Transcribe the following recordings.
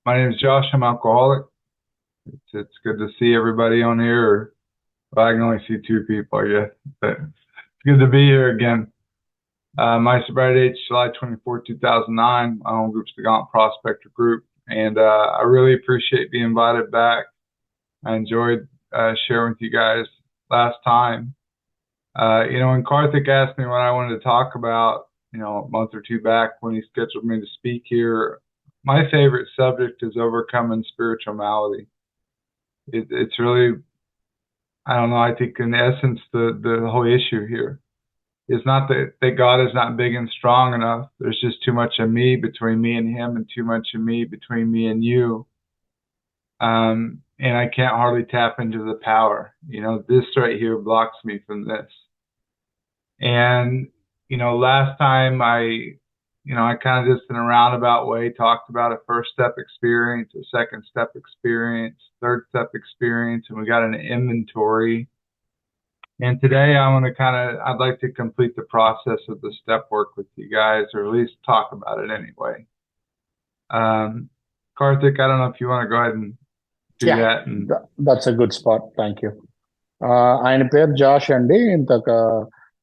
My name is Josh. I'm alcoholic. It's good to see everybody on here. Well, I can only see two people, I guess, but it's good to be here again. My sobriety date is July 24, 2009. My home group's the Gaunt Prospector group, and I really appreciate being invited back. I enjoyed sharing with you guys last time. When Karthik asked me what I wanted to talk about, a month or two back when he scheduled me to speak here, my favorite subject is overcoming spiritual malady. It's really, I don't know, I think in essence, the whole issue here is not that God is not big and strong enough. There's just too much of me between me and him and too much of me between me and you. And I can't hardly tap into the power. This right here blocks me from this. And, last time I kind of just in a roundabout way talked about a first step experience, a second step experience, third step experience, and we got an inventory. And today I'd like to complete the process of the step work with you guys, or at least talk about it anyway. Karthik, I don't know if you want to go ahead and do Yeah, that. And that's a good spot. Thank you. ఆయన పేరు Josh అండి.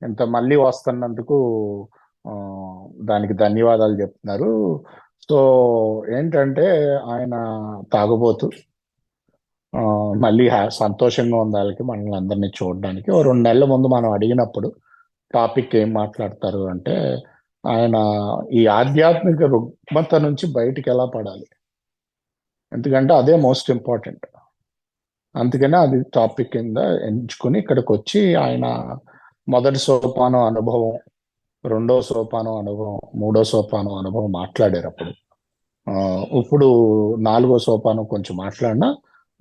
ఇంత మళ్ళీ వస్తున్నందుకు ఆ, దానికి ధన్యవాదాలు చెప్తున్నారు. So ఏంటంటే ఆయన తాగుబోతు ఆ, మళ్ళీ సంతోషంగా ఉంది వాళ్ళకి మనల్ని అందరినీ చూడడానికి. 2 నెలల ముందు మనం అడిగినప్పుడు టాపిక్ ఏం మాట్లాడతారు అంటే ఆయన ఈ ఆధ్యాత్మిక రుగ్మత నుంచి బయటికి ఎలా పడాలి, ఎందుకంటే అదే మోస్ట్ ఇంపార్టెంట్. అందుకనే అది టాపిక్ కింద ఎంచుకుని ఇక్కడికి వచ్చి ఆయన మొదటి సోపానం అనుభవం, రెండో సోపానం అనుభవం, మూడో సోపానం అనుభవం మాట్లాడారు అప్పుడు. ఇప్పుడు 4గో సోపానం కొంచెం మాట్లాడినా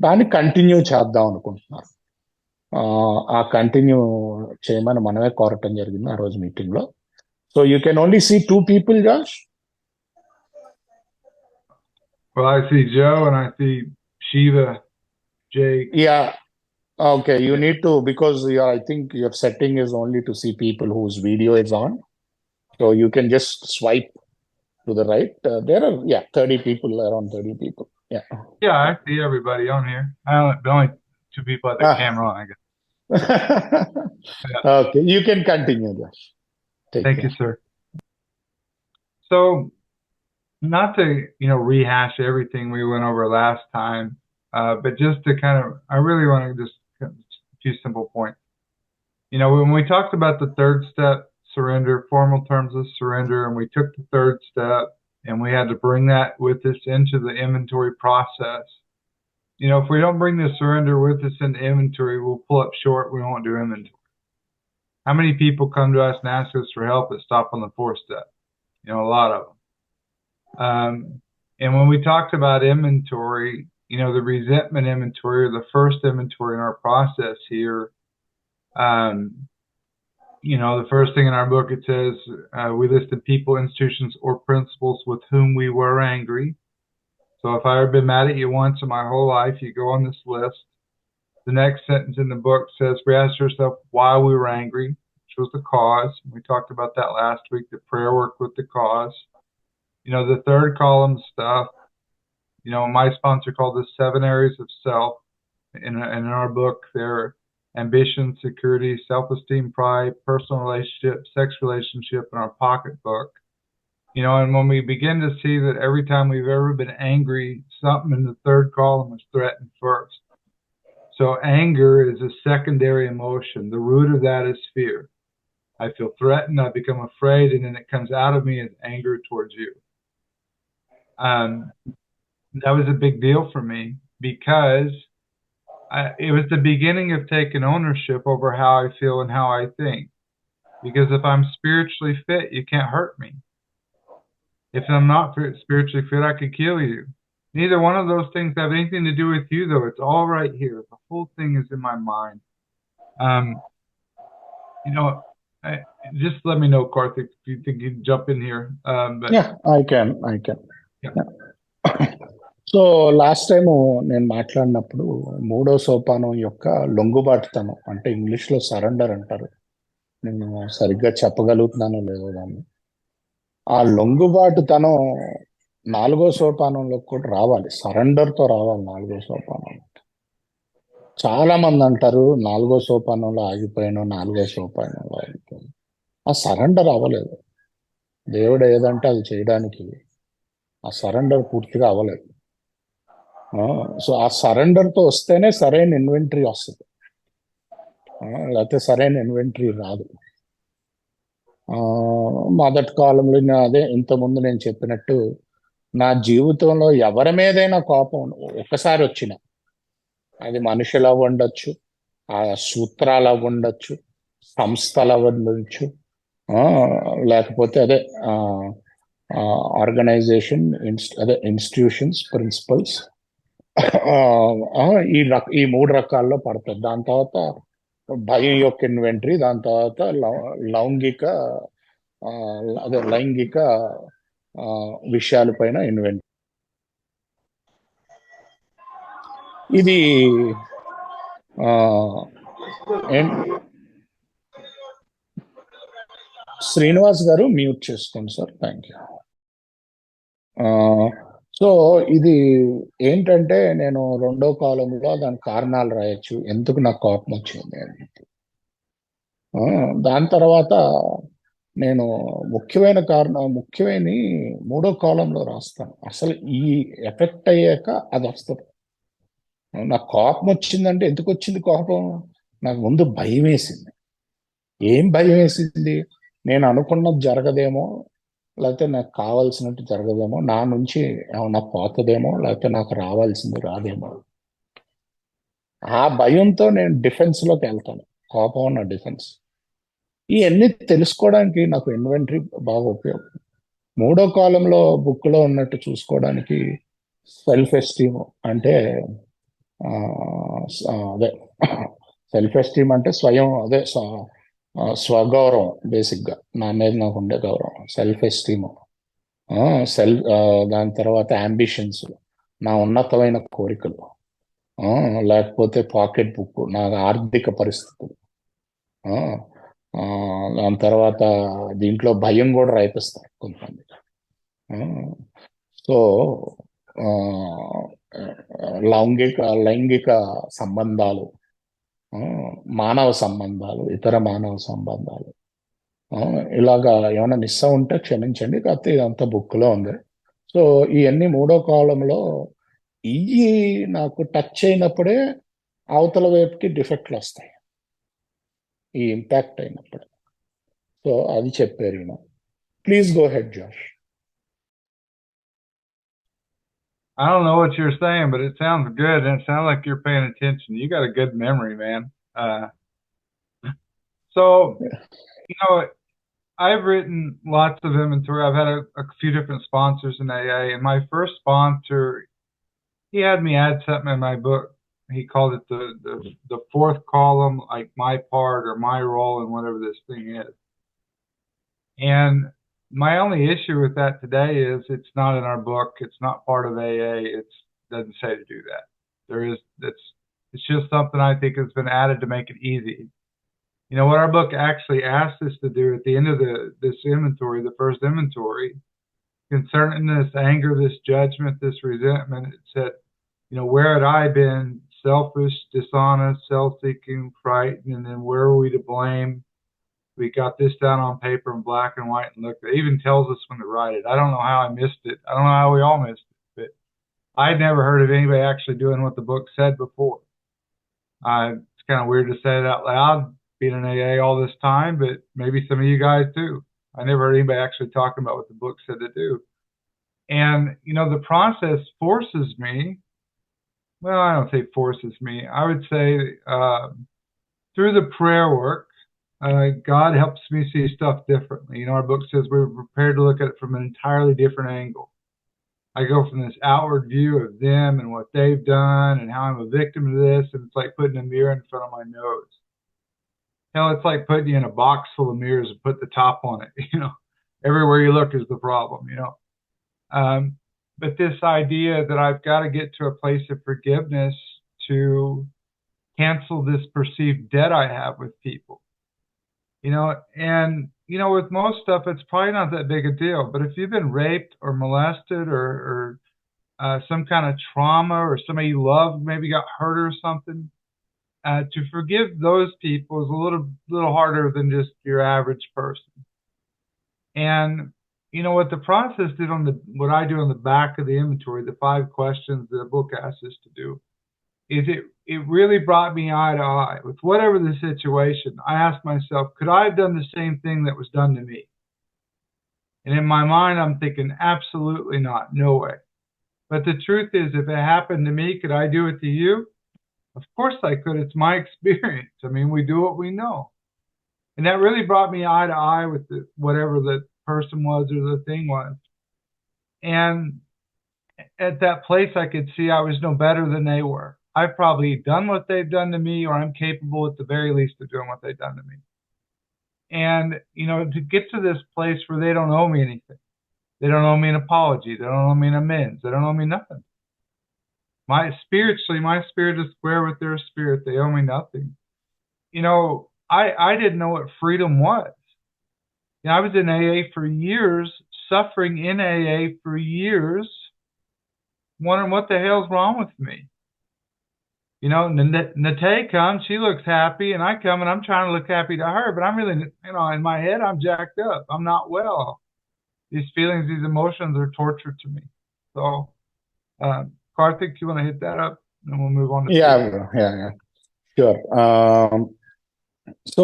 దాన్ని కంటిన్యూ చేద్దాం అనుకుంటున్నారు. ఆ కంటిన్యూ చేయమని మనమే కోరటం జరిగింది ఆ రోజు మీటింగ్ లో. So you can only see 2 people, Josh. well, I see Joe and I see Shiva, Jake. Yeah. Okay, you Yeah, need to, because I think your setting is only to see people whose video is on. So you can just swipe to the right. There are, 30 people, around 30 people. Yeah. yeah, I see everybody on here. The only two people at the Ah. camera on, I guess. Yeah. Okay, you can continue, Josh. Take Thank you, care. sir. So, not to rehash everything we went over last time, but just to I really want to just a few simple points. When we talked about the third step, surrender, formal terms of surrender, and we took the third step and we had to bring that with us into the inventory process. If we don't bring the surrender with us into inventory, we'll pull up short. We won't do inventory. How many people come to us and ask us for help that stop on the fourth step? A lot of them. And when we talked about inventory, the resentment inventory, or the first inventory in our process here, the first thing in our book, it says we listed people, institutions, or principles with whom we were angry. So if I ever been mad at you once in my whole life, you go on this list. The next sentence in the book says we asked ourselves why we were angry, which was the cause. We talked about that last week, the prayer work with the cause. The third column stuff, my sponsor called this 7 areas of self. In our book, they're ambition, security, self-esteem, pride, personal relationship, sex relationship, and our pocketbook. And when we begin to see that every time we've ever been angry, something in the third column is threatened first. So anger is a secondary emotion. The root of that is fear. I feel threatened, I become afraid, and then it comes out of me as anger towards you. That was a big deal for me because it was the beginning of taking ownership over how I feel and how I think. Because if I'm spiritually fit, you can't hurt me. If I'm not spiritually fit, I could kill you. Neither one of those things have anything to do with you, though. It's all right here. The whole thing is in my mind. Just let me know, Karthik, if you think you can jump in here. Yeah, I can. Yeah. So last time నేను మాట్లాడినప్పుడు 3వ సోపానం యొక్క లొంగుబాటుతనం, అంటే ఇంగ్లీష్లో surrender అంటారు. నేను సరిగ్గా చెప్పగలుగుతున్నానో లేదో దాన్ని. ఆ లొంగుబాటుతనం నాలుగో సోపానంలో కూడా రావాలి, సరెండర్తో రావాలి నాలుగో సోపానం. చాలా మంది అంటారు నాలుగో సోపానంలో ఆగిపోయాను, నాలుగో సోపానంలో ఆగిపోయాను. ఆ సరెండర్ అవ్వలేదు. దేవుడు ఏదంటే అది చేయడానికి ఆ సరెండర్ పూర్తిగా అవ్వలేదు. సో ఆ సరెండర్తో వస్తేనే సరైన ఇన్వెంటరీ వస్తుంది, లేకపోతే సరైన ఇన్వెంటరీ రాదు. మొదటి కాలంలో అదే ఇంతకుముందు నేను చెప్పినట్టు నా జీవితంలో ఎవరి మీదైనా కోపం ఒక్కసారి వచ్చిన, అది మనుషులు అవ్వండొచ్చు, ఆ సూత్రాలు అవ్వండొచ్చు, సంస్థలు అవ్వండొచ్చు, లేకపోతే అదే ఆర్గనైజేషన్, అదే ఇన్స్టిట్యూషన్స్, ప్రిన్సిపల్స్, ఈ మూడు రకాల్లో పడతాయి. దాని తర్వాత భయం యొక్క ఇన్వెంటరీ, దాని తర్వాత లౌంగిక అదే లైంగిక విషయాలపైన ఇన్వెంటరీ. ఇది శ్రీనివాస్ గారు మ్యూట్ చేసుకోండి సార్, థ్యాంక్ యూ. సో ఇది ఏంటంటే నేను రెండో కాలంలో దాని కారణాలు రాయొచ్చు, ఎందుకు నాకు కోపం వచ్చింది అని. దాని తర్వాత నేను ముఖ్యమైన మూడో కాలంలో రాస్తాను. అసలు ఈ ఎఫెక్ట్ అయ్యాక అది వస్తుంది. నాకు కోపం వచ్చిందంటే ఎందుకు వచ్చింది కోపం? నాకు ముందు భయం వేసింది. ఏం భయం వేసింది? నేను అనుకున్నది జరగదేమో, లేకపోతే నాకు కావాల్సినట్టు జరగదేమో, నా నుంచి ఏమన్నా పోతుందేమో, లేకపోతే నాకు రావాల్సింది రాదేమో. ఆ భయంతో నేను డిఫెన్స్లోకి వెళ్తాను. కోపం నా డిఫెన్స్. ఇవన్నీ తెలుసుకోవడానికి నాకు ఇన్వెంటరీ బాగా ఉపయోగం. మూడో కాలంలో బుక్లో ఉన్నట్టు చూసుకోవడానికి సెల్ఫ్ ఎస్టీమ్ అంటే అదే సెల్ఫ్ ఎస్టీమ్ అంటే స్వగౌరవం. బేసిక్గా నా మీద నాకు ఉండే గౌరవం సెల్ఫ్ ఎస్టీమ్. దాని తర్వాత అంబిషన్స్, నా ఉన్నతమైన కోరికలు, లేకపోతే పాకెట్ బుక్, నా ఆర్థిక పరిస్థితులు. దాని తర్వాత దీంట్లో భయం కూడా రైపిస్తారు కొంతమంది. సో లైంగిక సంబంధాలు, మానవ సంబంధాలు, ఇతర మానవ సంబంధాలు, ఇలాగా ఏమైనా మిస్ ఉంటే క్షమించండి, కాకపోతే ఇదంతా బుక్లో ఉంది. సో ఇవన్నీ మూడో కాలంలో ఇవి నాకు టచ్ అయినప్పుడే అవతల వైపుకి డిఫెక్ట్లు వస్తాయి, ఈ ఇంపాక్ట్ అయినప్పుడు. సో అది చెప్పారు ఈయన. Please go head Josh. I don't know what you're saying, but it sounds good, and it sounds like you're paying attention. You got a good memory, man. So, you know, I've written lots of inventory. I've had a few different sponsors in AA, and my first sponsor, he had me add something in my book. He called it the fourth column, like my part or my role in whatever this thing is. And my only issue with that today is it's not in our book. It's not part of AA. It doesn't say to do that. It's just something I think has been added to make it easy. You know what our book actually asks us to do at the end of this inventory, the first inventory, concerning this anger, this judgment, this resentment. It said, you know, where had I been selfish, dishonest, self-seeking, frightened, and then where were we to blame? We got this down on paper in black and white and looked. It even tells us when to write it. I don't know how I missed it. I don't know how we all missed it, but I'd never heard of anybody actually doing what the book said before. It's kind of weird to say it out loud, being in AA all this time, but maybe some of you guys do. I never heard anybody actually talking about what the book said to do. And, you know, the process forces me, well, I don't say forces me. I would say through the prayer work, God helps me see stuff differently. You know, our book says we're prepared to look at it from an entirely different angle. I go from this outward view of them and what they've done and how I'm a victim of this, and it's like putting a mirror in front of my nose. Hell, it's like putting you in a box full of mirrors and put the top on it. You know, everywhere you look is the problem, you know. But this idea that I've got to get to a place of forgiveness to cancel this perceived debt I have with people. You know, and with most stuff, it's probably not that big a deal. But if you've been raped or molested or some kind of trauma, or somebody you love maybe got hurt or something, to forgive those people is a little harder than just your average person. And what the process did what I do on the back of the inventory, the 5 questions that the book asks us to do, is it really brought me eye to eye with whatever the situation. I asked myself, could I have done the same thing that was done to me? And in my mind, I'm thinking, absolutely not, no way. But the truth is, if it happened to me, could I do it to you? Of course I could. It's my experience. I mean, we do what we know. And that really brought me eye to eye with whatever the person was or the thing was. And at that place, I could see I was no better than they were. I've probably done what they've done to me, or I'm capable at the very least of doing what they've done to me. And, to get to this place where they don't owe me anything. They don't owe me an apology. They don't owe me an amends. They don't owe me nothing. My spirit is square with their spirit. They owe me nothing. I didn't know what freedom was. I was in AA for years, suffering in AA for years, wondering what the hell's wrong with me. Nate comes, she looks happy, and I come and I'm trying to look happy to her, but I'm really, in my head, I'm jacked up. I'm not well. These feelings, these emotions are torture to me. So, Karthik, you want to hit that up? And we'll move on to yeah, sure. So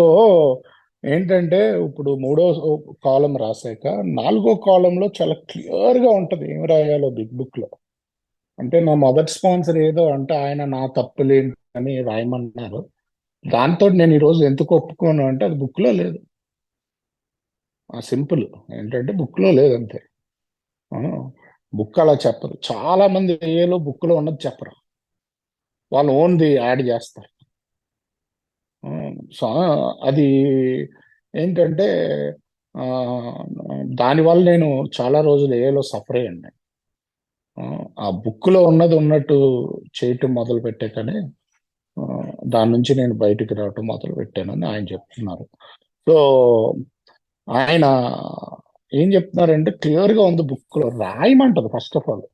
ఏంటంటే ఇప్పుడు 3వ కాలం రాసాక 4వ కాలంలో చాలా క్లియర్గా ఉంటుంది ఏం రాయాలో బిగ్ బుక్ లో. అంటే నా మొదటి స్పాన్సర్ ఏదో అంటే ఆయన నా తప్పులేంటి అని రాయమన్నారు. దాంతో నేను ఈరోజు ఎందుకు ఒప్పుకోను అంటే అది బుక్ లో లేదు. ఆ సింపుల్ ఏంటంటే బుక్ లో లేదంతే. బుక్ అలా చెప్పరు. చాలా మంది ఏలో బుక్ లో ఉన్నది చెప్పరు, వాళ్ళు ఓన్ది యాడ్ చేస్తారు. సో అది ఏంటంటే దానివల్ల నేను చాలా రోజులు ఏలో సఫర్ అయ్యండి. ఆ బుక్లో ఉన్నది ఉన్నట్టు చేయటం మొదలు పెట్టాకనే దాని నుంచి నేను బయటికి రావటం మొదలు పెట్టానని ఆయన చెప్తున్నారు. సో ఆయన ఏం చెప్తున్నారంటే క్లియర్గా ఉంది బుక్లో, రాయమంటది. ఫస్ట్ ఆఫ్ ఆల్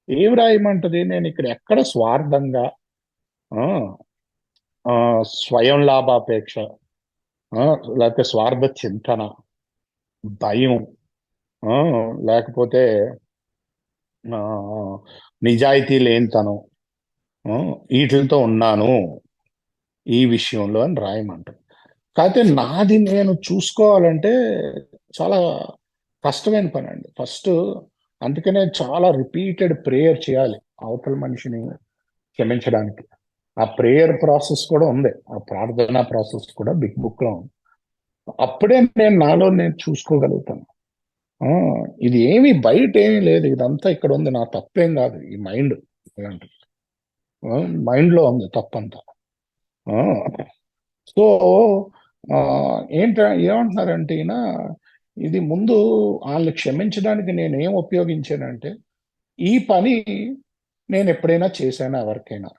ఏం రాయమంటది, నేను ఇక్కడ ఎక్కడ స్వార్థంగా స్వయం లాభాపేక్ష, లేకపోతే స్వార్థ చింతన, భయం, లేకపోతే నిజాయితీ లేనితనం, వీటితో ఉన్నాను ఈ విషయంలో అని రాయమంటారు. కాకపోతే నాది నేను చూసుకోవాలంటే చాలా కష్టమైన పని అండి ఫస్ట్. అందుకనే చాలా రిపీటెడ్ ప్రేయర్ చేయాలి అవతల మనిషిని క్షమించడానికి. ఆ ప్రేయర్ ప్రాసెస్ కూడా ఉంది, ఆ ప్రార్థనా ప్రాసెస్ కూడా బిగ్ బుక్ లో ఉంది. అప్పుడే నాలో నేను చూసుకోగలుగుతాను. ఇది ఏమి బయట ఏమీ లేదు, ఇదంతా ఇక్కడ ఉంది, నా తప్పేం కాదు. ఈ మైండ్ ఇలాంటిది మైండ్ లో ఉంది తప్పంతా. సో ఏమంటున్నారంటే ఈయన, ఇది ముందు వాళ్ళని క్షమించడానికి నేను ఏం ఉపయోగించానంటే, ఈ పని నేను ఎప్పుడైనా చేశానా ఎవరికైనా,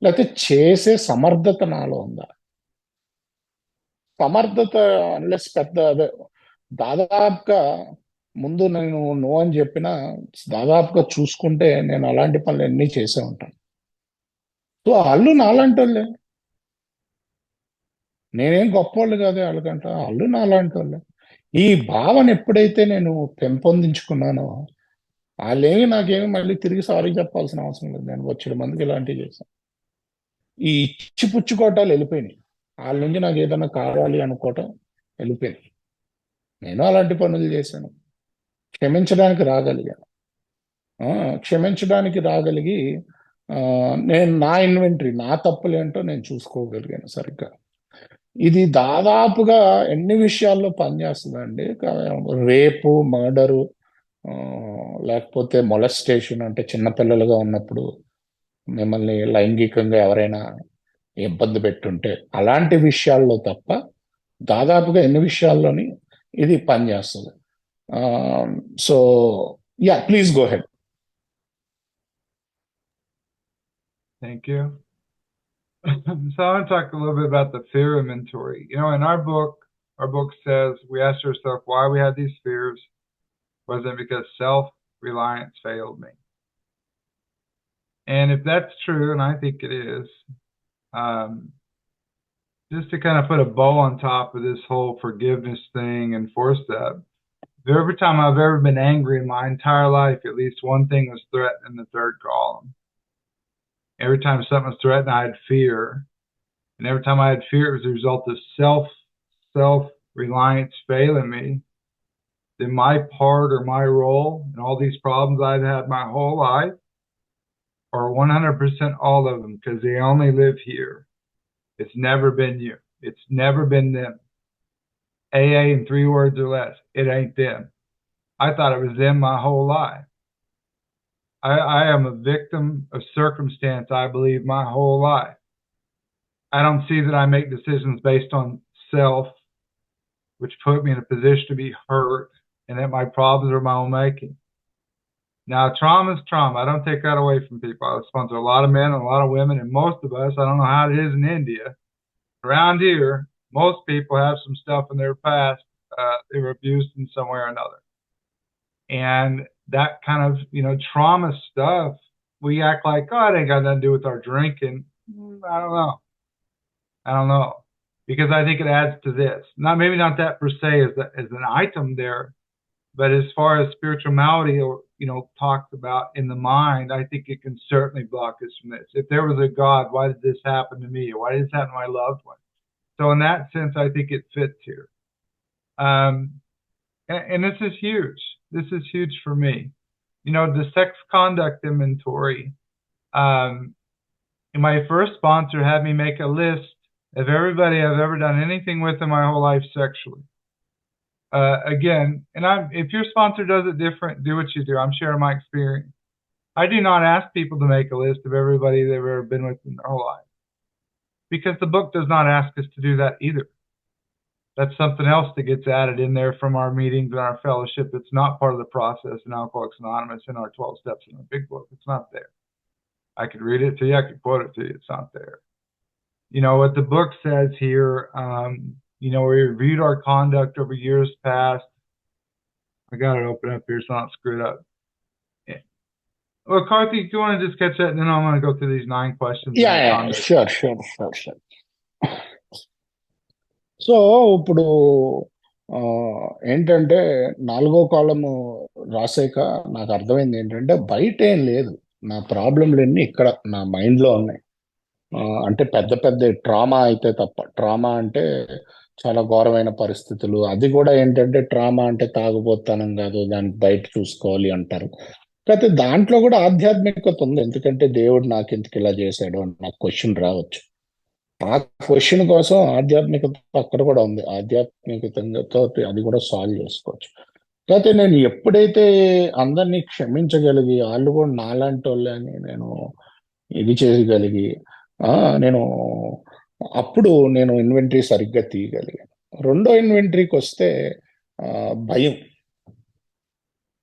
లేకపోతే చేసే సమర్థత నాలో ఉందా. సమర్థత అన్లెస్ పెద్ద అదే దాదాపుగా ముందు నేను నో అని చెప్పినా దాదాపుగా చూసుకుంటే నేను అలాంటి పనులు ఎన్ని చేసే ఉంటాను. సో వాళ్ళు నాలాంటి వాళ్ళే, నేనేం గొప్పవాళ్ళు కాదు వాళ్ళకంట, వాళ్ళు నాలాంటి వాళ్ళే. ఈ భావన ఎప్పుడైతే నేను పెంపొందించుకున్నానో వాళ్ళేమి నాకేమి మళ్ళీ తిరిగి సారీ చెప్పాల్సిన అవసరం లేదు. నేను వచ్చే మందికి ఇలాంటివి చేశాను. ఈ ఇచ్చి పుచ్చుకోవటాలు వెళ్ళిపోయినాయి. వాళ్ళ నుంచి నాకు ఏదైనా కావాలి అనుకోవటం వెళ్ళిపోయింది. నేను అలాంటి పనులు చేశాను. క్షమించడానికి రాగలిగాను. క్షమించడానికి రాగలిగి నేను నా ఇన్వెంటరీ, నా తప్పులేంటో నేను చూసుకోగలిగాను సరిగ్గా. ఇది దాదాపుగా ఎన్ని విషయాల్లో పనిచేస్తుందండి. రేపు, మర్డరు, లేకపోతే మొలెస్టేషన్ అంటే చిన్నపిల్లలుగా ఉన్నప్పుడు మిమ్మల్ని లైంగికంగా ఎవరైనా ఇబ్బంది పెట్టుంటే అలాంటి విషయాల్లో తప్ప దాదాపుగా ఎన్ని విషయాల్లోని ఇది పనిచేస్తుంది. So yeah, please go ahead. Thank you. So I want to talk a little bit about the fear inventory. In our book, our book says we asked ourselves why we had these fears. Was it because self-reliance failed me? And if that's true, and I think it is, just to kind of put a bow on top of this whole forgiveness thing and 4-step, every time I've ever been angry in my entire life, at least one thing was threatened in the third column. Every time something was threatened, I had fear. And every time I had fear, it was a result of self-reliance failing me. Then my part or my role in all these problems I've had my whole life are 100% all of them, because they only live here. It's never been you. It's never been them. AA in 3 words or less. It ain't them. I thought it was them my whole life. I am a victim of circumstance, I believe, my whole life. I don't see that I make decisions based on self, which put me in a position to be hurt, and that my problems are my own making. Now, trauma is trauma. I don't take that away from people. I sponsor a lot of men and a lot of women, and most of us, I don't know how it is in India. Around here, most people have some stuff in their past. They were abused in some way or another. And that kind of, trauma stuff, we act like, oh, it ain't got nothing to do with our drinking. I don't know. Because I think it adds to this. Maybe not that per se as an item there, but as far as spirituality, or talked about in the mind, I think it can certainly block us from this. If there was a God, why did this happen to me? Or why did this happen to my loved one? So in that sense, I think it fits here. And this is huge. This is huge for me. The sex conduct inventory. My first sponsor had me make a list of everybody I've ever done anything with in my whole life sexually. Again, and if your sponsor does it different, do what you do. I'm sharing my experience. I do not ask people to make a list of everybody they've ever been with in their whole life, because the book does not ask us to do that either. That's something else that gets added in there from our meetings and our fellowship. It's not part of the process in Alcoholics Anonymous in our 12 steps in the big book. It's not there. I could read it to you. I could quote it to you. It's not there. What the book says here, we reviewed our conduct over years past. I got it open up here so I don't screw it up. Yeah. Well, Karthik, do you want to just catch that? And then I'm going to go through these 9 questions. Yeah, sure. So ఇప్పుడు ఏంటంటే 4వ కాలము రాసాక నాకు అర్థమైంది ఏంటంటే బయట ఏం లేదు, నా ప్రాబ్లంలన్నీ ఇక్కడ నా మైండ్లో ఉన్నాయి. అంటే పెద్ద పెద్ద ట్రామా అయితే తప్ప. ట్రామా అంటే చాలా ఘోరమైన పరిస్థితులు. అది కూడా ఏంటంటే ట్రామా అంటే తాగుబోతానం కాదు, దానికి బయట చూసుకోవాలి అంటారు. కాకపోతే దాంట్లో కూడా ఆధ్యాత్మికత ఉంది. ఎందుకంటే దేవుడు నాకు ఎందుకు ఇలా చేశాడు అని నాకు క్వశ్చన్ రావచ్చు. ఆ క్వశ్చన్ కోసం ఆధ్యాత్మికత అక్కడ కూడా ఉంది. ఆధ్యాత్మికతతో అది కూడా సాల్వ్ చేసుకోవచ్చు. కాకపోతే నేను ఎప్పుడైతే అందరినీ క్షమించగలిగి, వాళ్ళు కూడా నాలాంటి వాళ్ళని నేను ఇది చేయగలిగి, నేను అప్పుడు నేను ఇన్వెంటరీ సరిగ్గా తీయగలిగాను. రెండో ఇన్వెంటరీకి వస్తే భయం.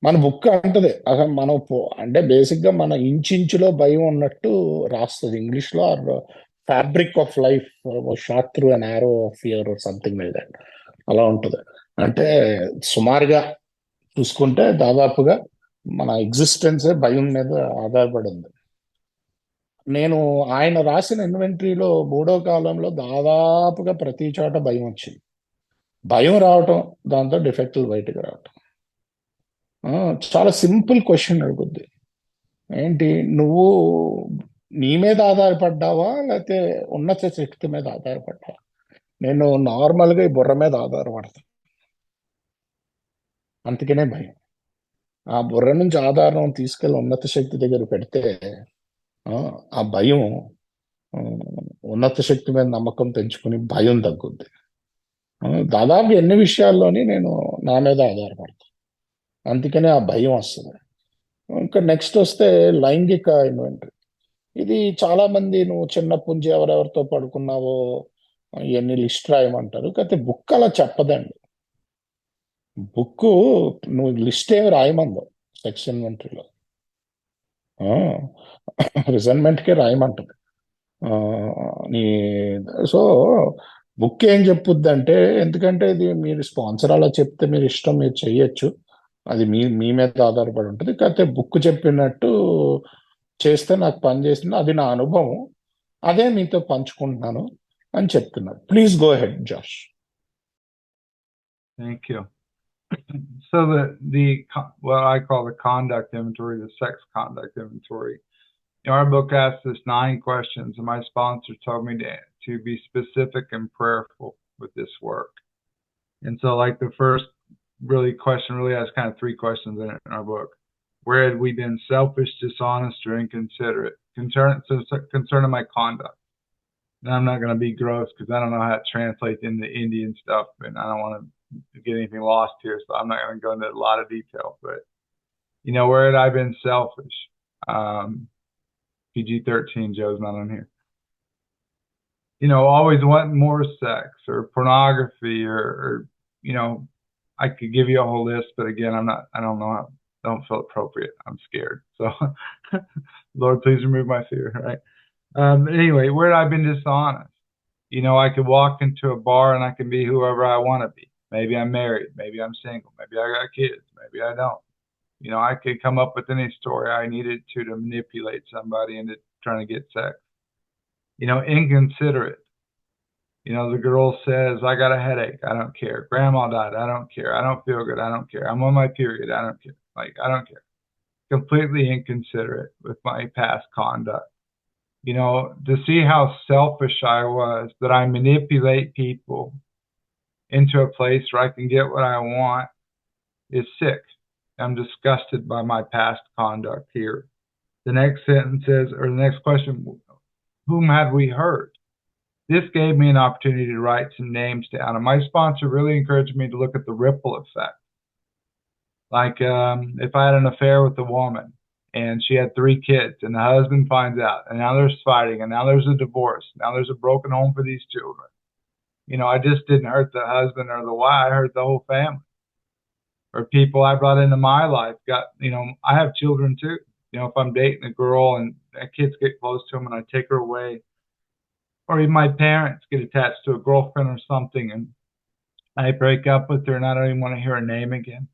మన బుక్ అంటది అసలు మనం అంటే బేసిక్గా మన ఇంచులో భయం ఉన్నట్టు రాస్తుంది ఇంగ్లీష్లో. Our fabric of life short through an arrow of fear or something like that. అలా ఉంటుంది. అంటే సుమారుగా చూసుకుంటే దాదాపుగా మన ఎగ్జిస్టెన్సే భయం మీద ఆధారపడి ఉంది. నేను ఆయన రాసిన ఇన్వెంటరీలో 3వ కాలంలో దాదాపుగా ప్రతి చోట భయం వచ్చింది. భయం రావటం, దాంతో డిఫెక్టులు బయటకు రావటం. చాలా సింపుల్ క్వశ్చన్ అడుగుద్ది, ఏంటి నువ్వు నీ మీద ఆధారపడ్డావా లేకపోతే ఉన్నత శక్తి మీద ఆధారపడ్డావా? నేను నార్మల్గా ఈ బుర్ర మీద ఆధారపడతాను, అందుకనే భయం. ఆ బుర్ర నుంచి ఆధారం తీసుకెళ్ళి ఉన్నత శక్తి దగ్గర పెడితే ఆ భయం ఉన్నత శక్తి మీద నమ్మకం పెంచుకుని భయం తగ్గుద్ది. దాదాపు ఎన్ని విషయాల్లోని నేను నా మీద ఆధారపడతాను, అందుకనే ఆ భయం వస్తుంది. ఇంకా నెక్స్ట్ వస్తే లైంగిక ఇన్వెంటరీ. ఇది చాలా మంది నువ్వు చిన్నప్పటి నుంచి ఎవరెవరితో పడుకున్నావో ఇవన్నీ లిస్ట్ రాయమంటారు. కాకపోతే బుక్ అలా చెప్పదండి. బుక్ నువ్వు లిస్ట్ ఏమి రాయమందో సెక్స్ ఇన్వెంటరీలో, రిజన్మెంట్కే రాయమంటుంది. నీ సో బుక్ ఏం చెప్పుద్ది అంటే, ఎందుకంటే ఇది మీరు స్పాన్సర్ అలా చెప్తే మీరు ఇష్టం, మీరు చెయ్యొచ్చు, అది మీ మీద ఆధారపడి ఉంటుంది. కాకపోతే బుక్ చెప్పినట్టు చేస్తే నాకు పని చేసింది, అది నా అనుభవం, అదే మీతో పంచుకుంటున్నాను అని చెప్తున్నారు. Please go head Josh. Thank you. So what I call the conduct inventory, the sex conduct inventory. Our book asks us 9 questions, and my sponsor told me to be specific and prayerful with this work. And so, like, the first question really has kind of 3 questions in it in our book. Where had we been selfish, dishonest, or inconsiderate concerning my conduct? And I'm not going to be gross because I don't know how it translates into Indian stuff, and I don't want to get anything lost here, so I'm not going to go into a lot of detail. But, where had I been selfish? PG-13, Joe's not on here. Always wanting more sex or pornography or I could give you a whole list, but again, I don't feel appropriate. I'm scared. So Lord, please remove my fear, right? Anyway, where had I been dishonest? I could walk into a bar and I can be whoever I want to be. Maybe I'm married. Maybe I'm single. Maybe I got kids. Maybe I don't. I could come up with any story I needed to manipulate somebody into trying to get sex. Inconsiderate. The girl says, I got a headache. I don't care. Grandma died. I don't care. I don't feel good. I don't care. I'm on my period. I don't care. I don't care. Completely inconsiderate with my past conduct. To see how selfish I was, that I manipulate people into a place where I can get what I want, is sick. I'm disgusted by my past conduct here. The next sentence says, or the next question, whom had we hurt? This gave me an opportunity to write some names down. And my sponsor really encouraged me to look at the ripple effect. Like, if I had an affair with a woman and she had 3 kids and the husband finds out, and now there's fighting, and now there's a divorce, now there's a broken home for these children. I just didn't hurt the husband or the wife, I hurt the whole family. Or people I brought into my life got, I have children too. If I'm dating a girl and kids get close to them and I take her away, or even my parents get attached to a girlfriend or something and I break up with her and I don't even want to hear her name again.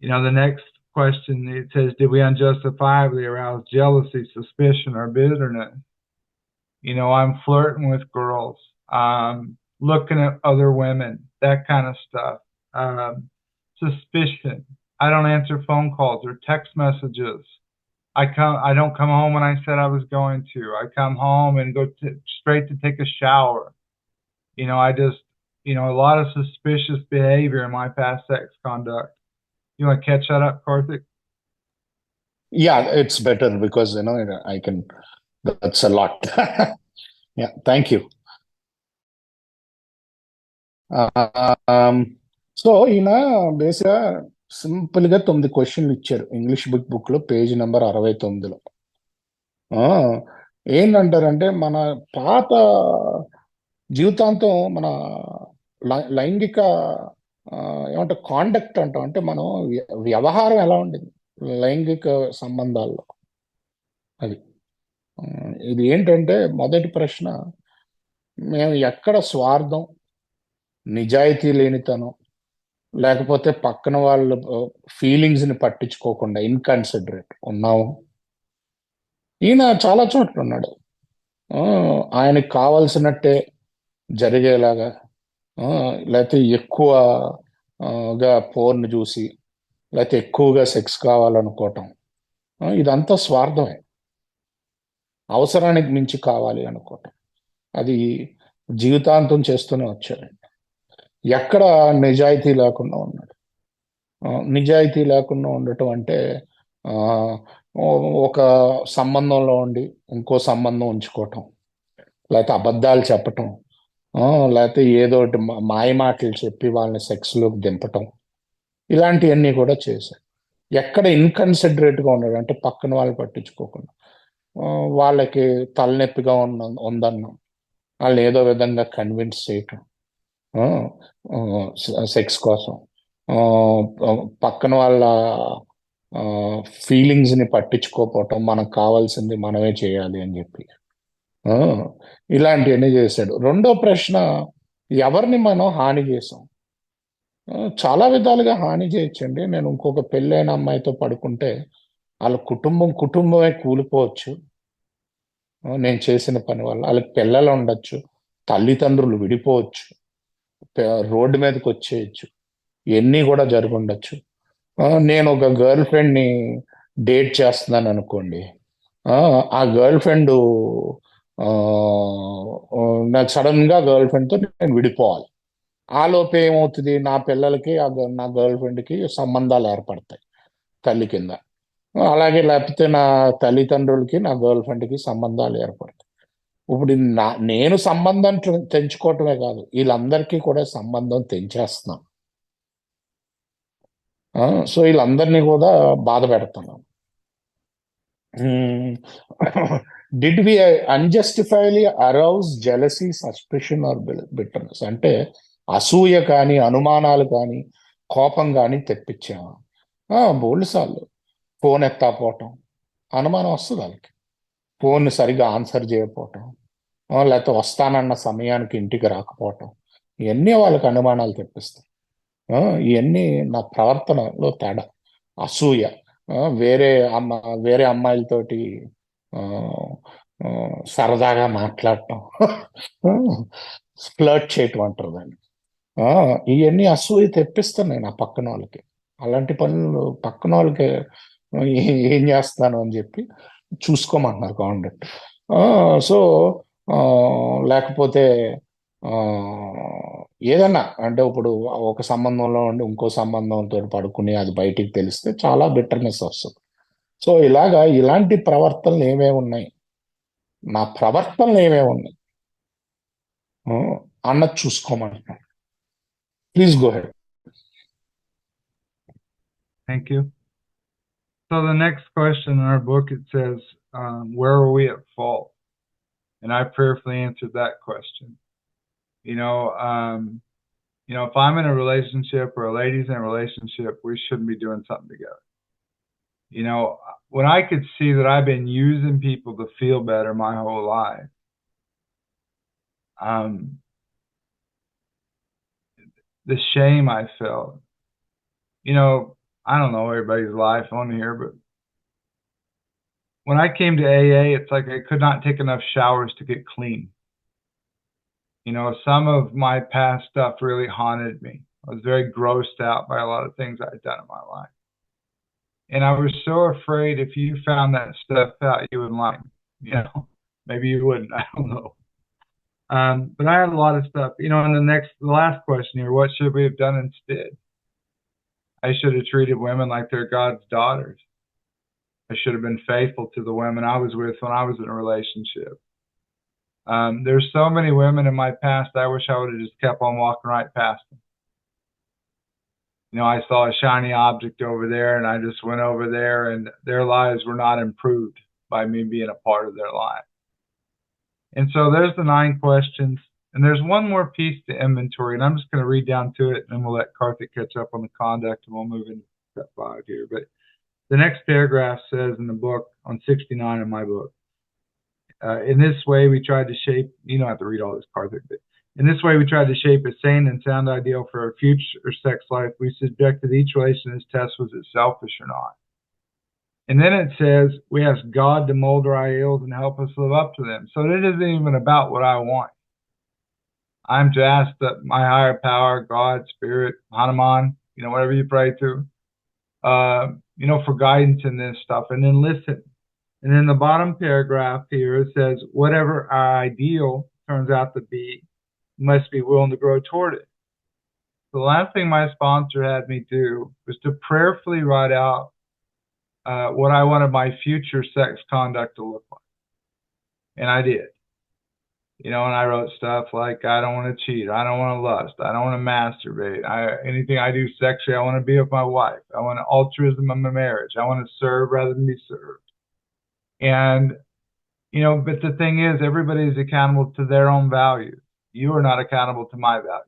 The next question, it says, did we unjustifiably arouse jealousy, suspicion, or bitterness? I'm flirting with girls, looking at other women, that kind of stuff. Suspicion. I don't answer phone calls or text messages. I don't come home when I said I was going to. I come home and go straight to take a shower. I just, a lot of suspicious behavior in my past sex conduct. You want to catch that up, Karthik? Yeah, it's better because, I can, that's a lot. Yeah, thank you. So ఈయన బేసిక్గా సింపుల్గా 9 క్వశ్చన్లు ఇచ్చారు English book లో page number 69లో. ఏంటంటారంటే మన పాత జీవితాంతం మన లైంగిక ఏమంటే కాండక్ట్ అంటాం, అంటే మనం వ్యవహారం ఎలా ఉండేది లైంగిక సంబంధాల్లో, అది ఇది ఏంటంటే మొదటి ప్రశ్న, మేము ఎక్కడ స్వార్థం, నిజాయితీ లేనితనం, లేకపోతే పక్కన వాళ్ళ ఫీలింగ్స్ని పట్టించుకోకుండా ఇన్కన్సిడరేట్ ఉన్నాము. ఈయన చాలా చోట్ల ఉన్నాడు, ఆయనకు కావాల్సినట్టే జరిగేలాగా, లేకపోతే ఎక్కువగా పోర్న్ చూసి, లేకపోతే ఎక్కువగా సెక్స్ కావాలనుకోవటం, ఇదంతా స్వార్థమే. అవసరానికి మించి కావాలి అనుకోవటం, అది జీవితాంతం చేస్తూనే వచ్చారండి. ఎక్కడ నిజాయితీ లేకుండా ఉన్నాడు. నిజాయితీ లేకుండా ఉండటం అంటే ఒక సంబంధంలో ఉండి ఇంకో సంబంధం ఉంచుకోవటం, లేకపోతే అబద్ధాలు చెప్పటం, లేకపోతే ఏదో మాయ మాటలు చెప్పి వాళ్ళని సెక్స్లోకి దింపటం, ఇలాంటివన్నీ కూడా చేశారు. ఎక్కడ ఇన్కన్సిడరేట్గా ఉన్నాడు అంటే పక్కన వాళ్ళు పట్టించుకోకుండా, వాళ్ళకి తలనొప్పిగా ఉందన్నాం, వాళ్ళని ఏదో విధంగా కన్విన్స్ చేయటం సెక్స్ కోసం, పక్కన వాళ్ళ ఫీలింగ్స్ని పట్టించుకోకపోవటం, మనకు కావాల్సింది మనమే చేయాలి అని చెప్పి, ఆ, ఇలాంటివన్నీ చేశాడు. రెండో ప్రశ్న, ఎవరిని మనం హాని చేసాం? చాలా విధాలుగా హాని చేయొచ్చండి. నేను ఇంకొక పెళ్ళైన అమ్మాయితో పడుకుంటే వాళ్ళ కుటుంబమే కూలిపోవచ్చు. నేను చేసిన పని వల్ల వాళ్ళకి పిల్లలు ఉండొచ్చు, తల్లిదండ్రులు విడిపోవచ్చు, రోడ్డు మీదకి వచ్చేయచ్చు, ఇవన్నీ కూడా జరుగుండొచ్చు. నేను ఒక గర్ల్ ఫ్రెండ్ని డేట్ చేస్తున్నాను అనుకోండి. ఆ ఆ గర్ల్ ఫ్రెండ్ నాకు సడన్ గా గర్ల్ ఫ్రెండ్ తో నేను విడిపోవాలి. ఆ లోపు ఏమవుతుంది, నా పిల్లలకి నా గర్ల్ ఫ్రెండ్ కి సంబంధాలు ఏర్పడతాయి తల్లి కింద. అలాగే లేకపోతే నా తల్లిదండ్రులకి నా గర్ల్ ఫ్రెండ్ కి సంబంధాలు ఏర్పడతాయి. ఇప్పుడు నేను సంబంధం తెంచుకోవటమే కాదు, వీళ్ళందరికీ కూడా సంబంధం తెంచేస్తున్నాను. సో వీళ్ళందరినీ కూడా బాధ పెడుతున్నాను. Did we unjustifiably arouse jealousy, suspicion or bitterness? అంటే అసూయ కానీ, అనుమానాలు కానీ, కోపం కానీ తెప్పించాము. బోల్డ్ సార్లు ఫోన్ ఎత్తాపోవటం, అనుమానం వస్తుంది వాళ్ళకి. ఫోన్ సరిగా ఆన్సర్ చేయకపోవటం, లేకపోతే వస్తానన్న సమయానికి ఇంటికి రాకపోవటం, ఇవన్నీ వాళ్ళకి అనుమానాలు తెప్పిస్తాయి. ఇవన్నీ నా ప్రవర్తనలో తేడా. అసూయ, వేరే వేరే అమ్మాయిలతోటి ఆ, ఆ, సరదాగా మాట్లాడటం, ఫ్లర్ట్ చేయటం అంటారు దాన్ని. ఇవన్నీ అసూయ తెప్పిస్తున్నాయి నా పక్కన వాళ్ళకి. అలాంటి పనులు పక్కన వాళ్ళకి ఏం చేస్తాను అని చెప్పి చూసుకోమంటున్నారు గవర్నమెంట్. సో లేకపోతే ఆ, ఏదన్నా అంటే ఇప్పుడు ఒక సంబంధంలో ఉండి ఇంకో సంబంధంతో పడుకుని అది బయటికి తెలిస్తే చాలా బిట్టర్నెస్ వస్తుంది. సో ఇలాంటి ప్రవర్తనలు ఏమేమి ఉన్నాయి, నా ప్రవర్తనలు ఏమేమి ఉన్నాయి ఆ, అన్నది చూసుకోమంటున్నాను. Please go ahead. Thank you. So the next question in our book, it says, where are we at fault? And I prayerfully answered that question. You know, if I'm in a relationship or a lady's in a relationship, we shouldn't be doing something together. When I could see that I've been using people to feel better my whole life, the shame I felt, I don't know everybody's life on here, but when I came to AA, it's like I could not take enough showers to get clean. Some of my past stuff really haunted me. I was very grossed out by a lot of things I'd done in my life. And I was so afraid if you found that stuff out, you wouldn't like me. Maybe you wouldn't. I don't know. But I had a lot of stuff. And the last question here, what should we have done instead? I should have treated women like they're God's daughters. I should have been faithful to the women I was with when I was in a relationship. There's so many women in my past, I wish I would have just kept on walking right past them. I saw a shiny object over there and I just went over there, and their lives were not improved by me being a part of their life. And so there's the 9 questions. And there's one more piece to inventory, and I'm just going to read down to it, and then we'll let Karthik catch up on the conduct, and we'll move into step 5 here. But the next paragraph says in the book, on 69 in my book, in this way we tried to shape, you don't have to read all this, Karthik, but in this way we tried to shape a sane and sound ideal for our future sex life. We subjected each relation to this test: was it selfish or not? And then it says we ask God to mold our ideals and help us live up to them. So it isn't even about what I want. I'm to ask that my higher power, God, Spirit, Hanuman, whatever you pray to, for guidance in this stuff, and then listen. And in the bottom paragraph here, it says, whatever our ideal turns out to be, we must be willing to grow toward it. The last thing my sponsor had me do was to prayerfully write out what I wanted my future sex conduct to look like. And I did. And I wrote stuff like, I don't want to cheat. I don't want to lust. I don't want to masturbate. Anything I do sexually, I want to be with my wife. I want altruism in my marriage. I want to serve rather than be served. And, but the thing is, everybody is accountable to their own values. You are not accountable to my values.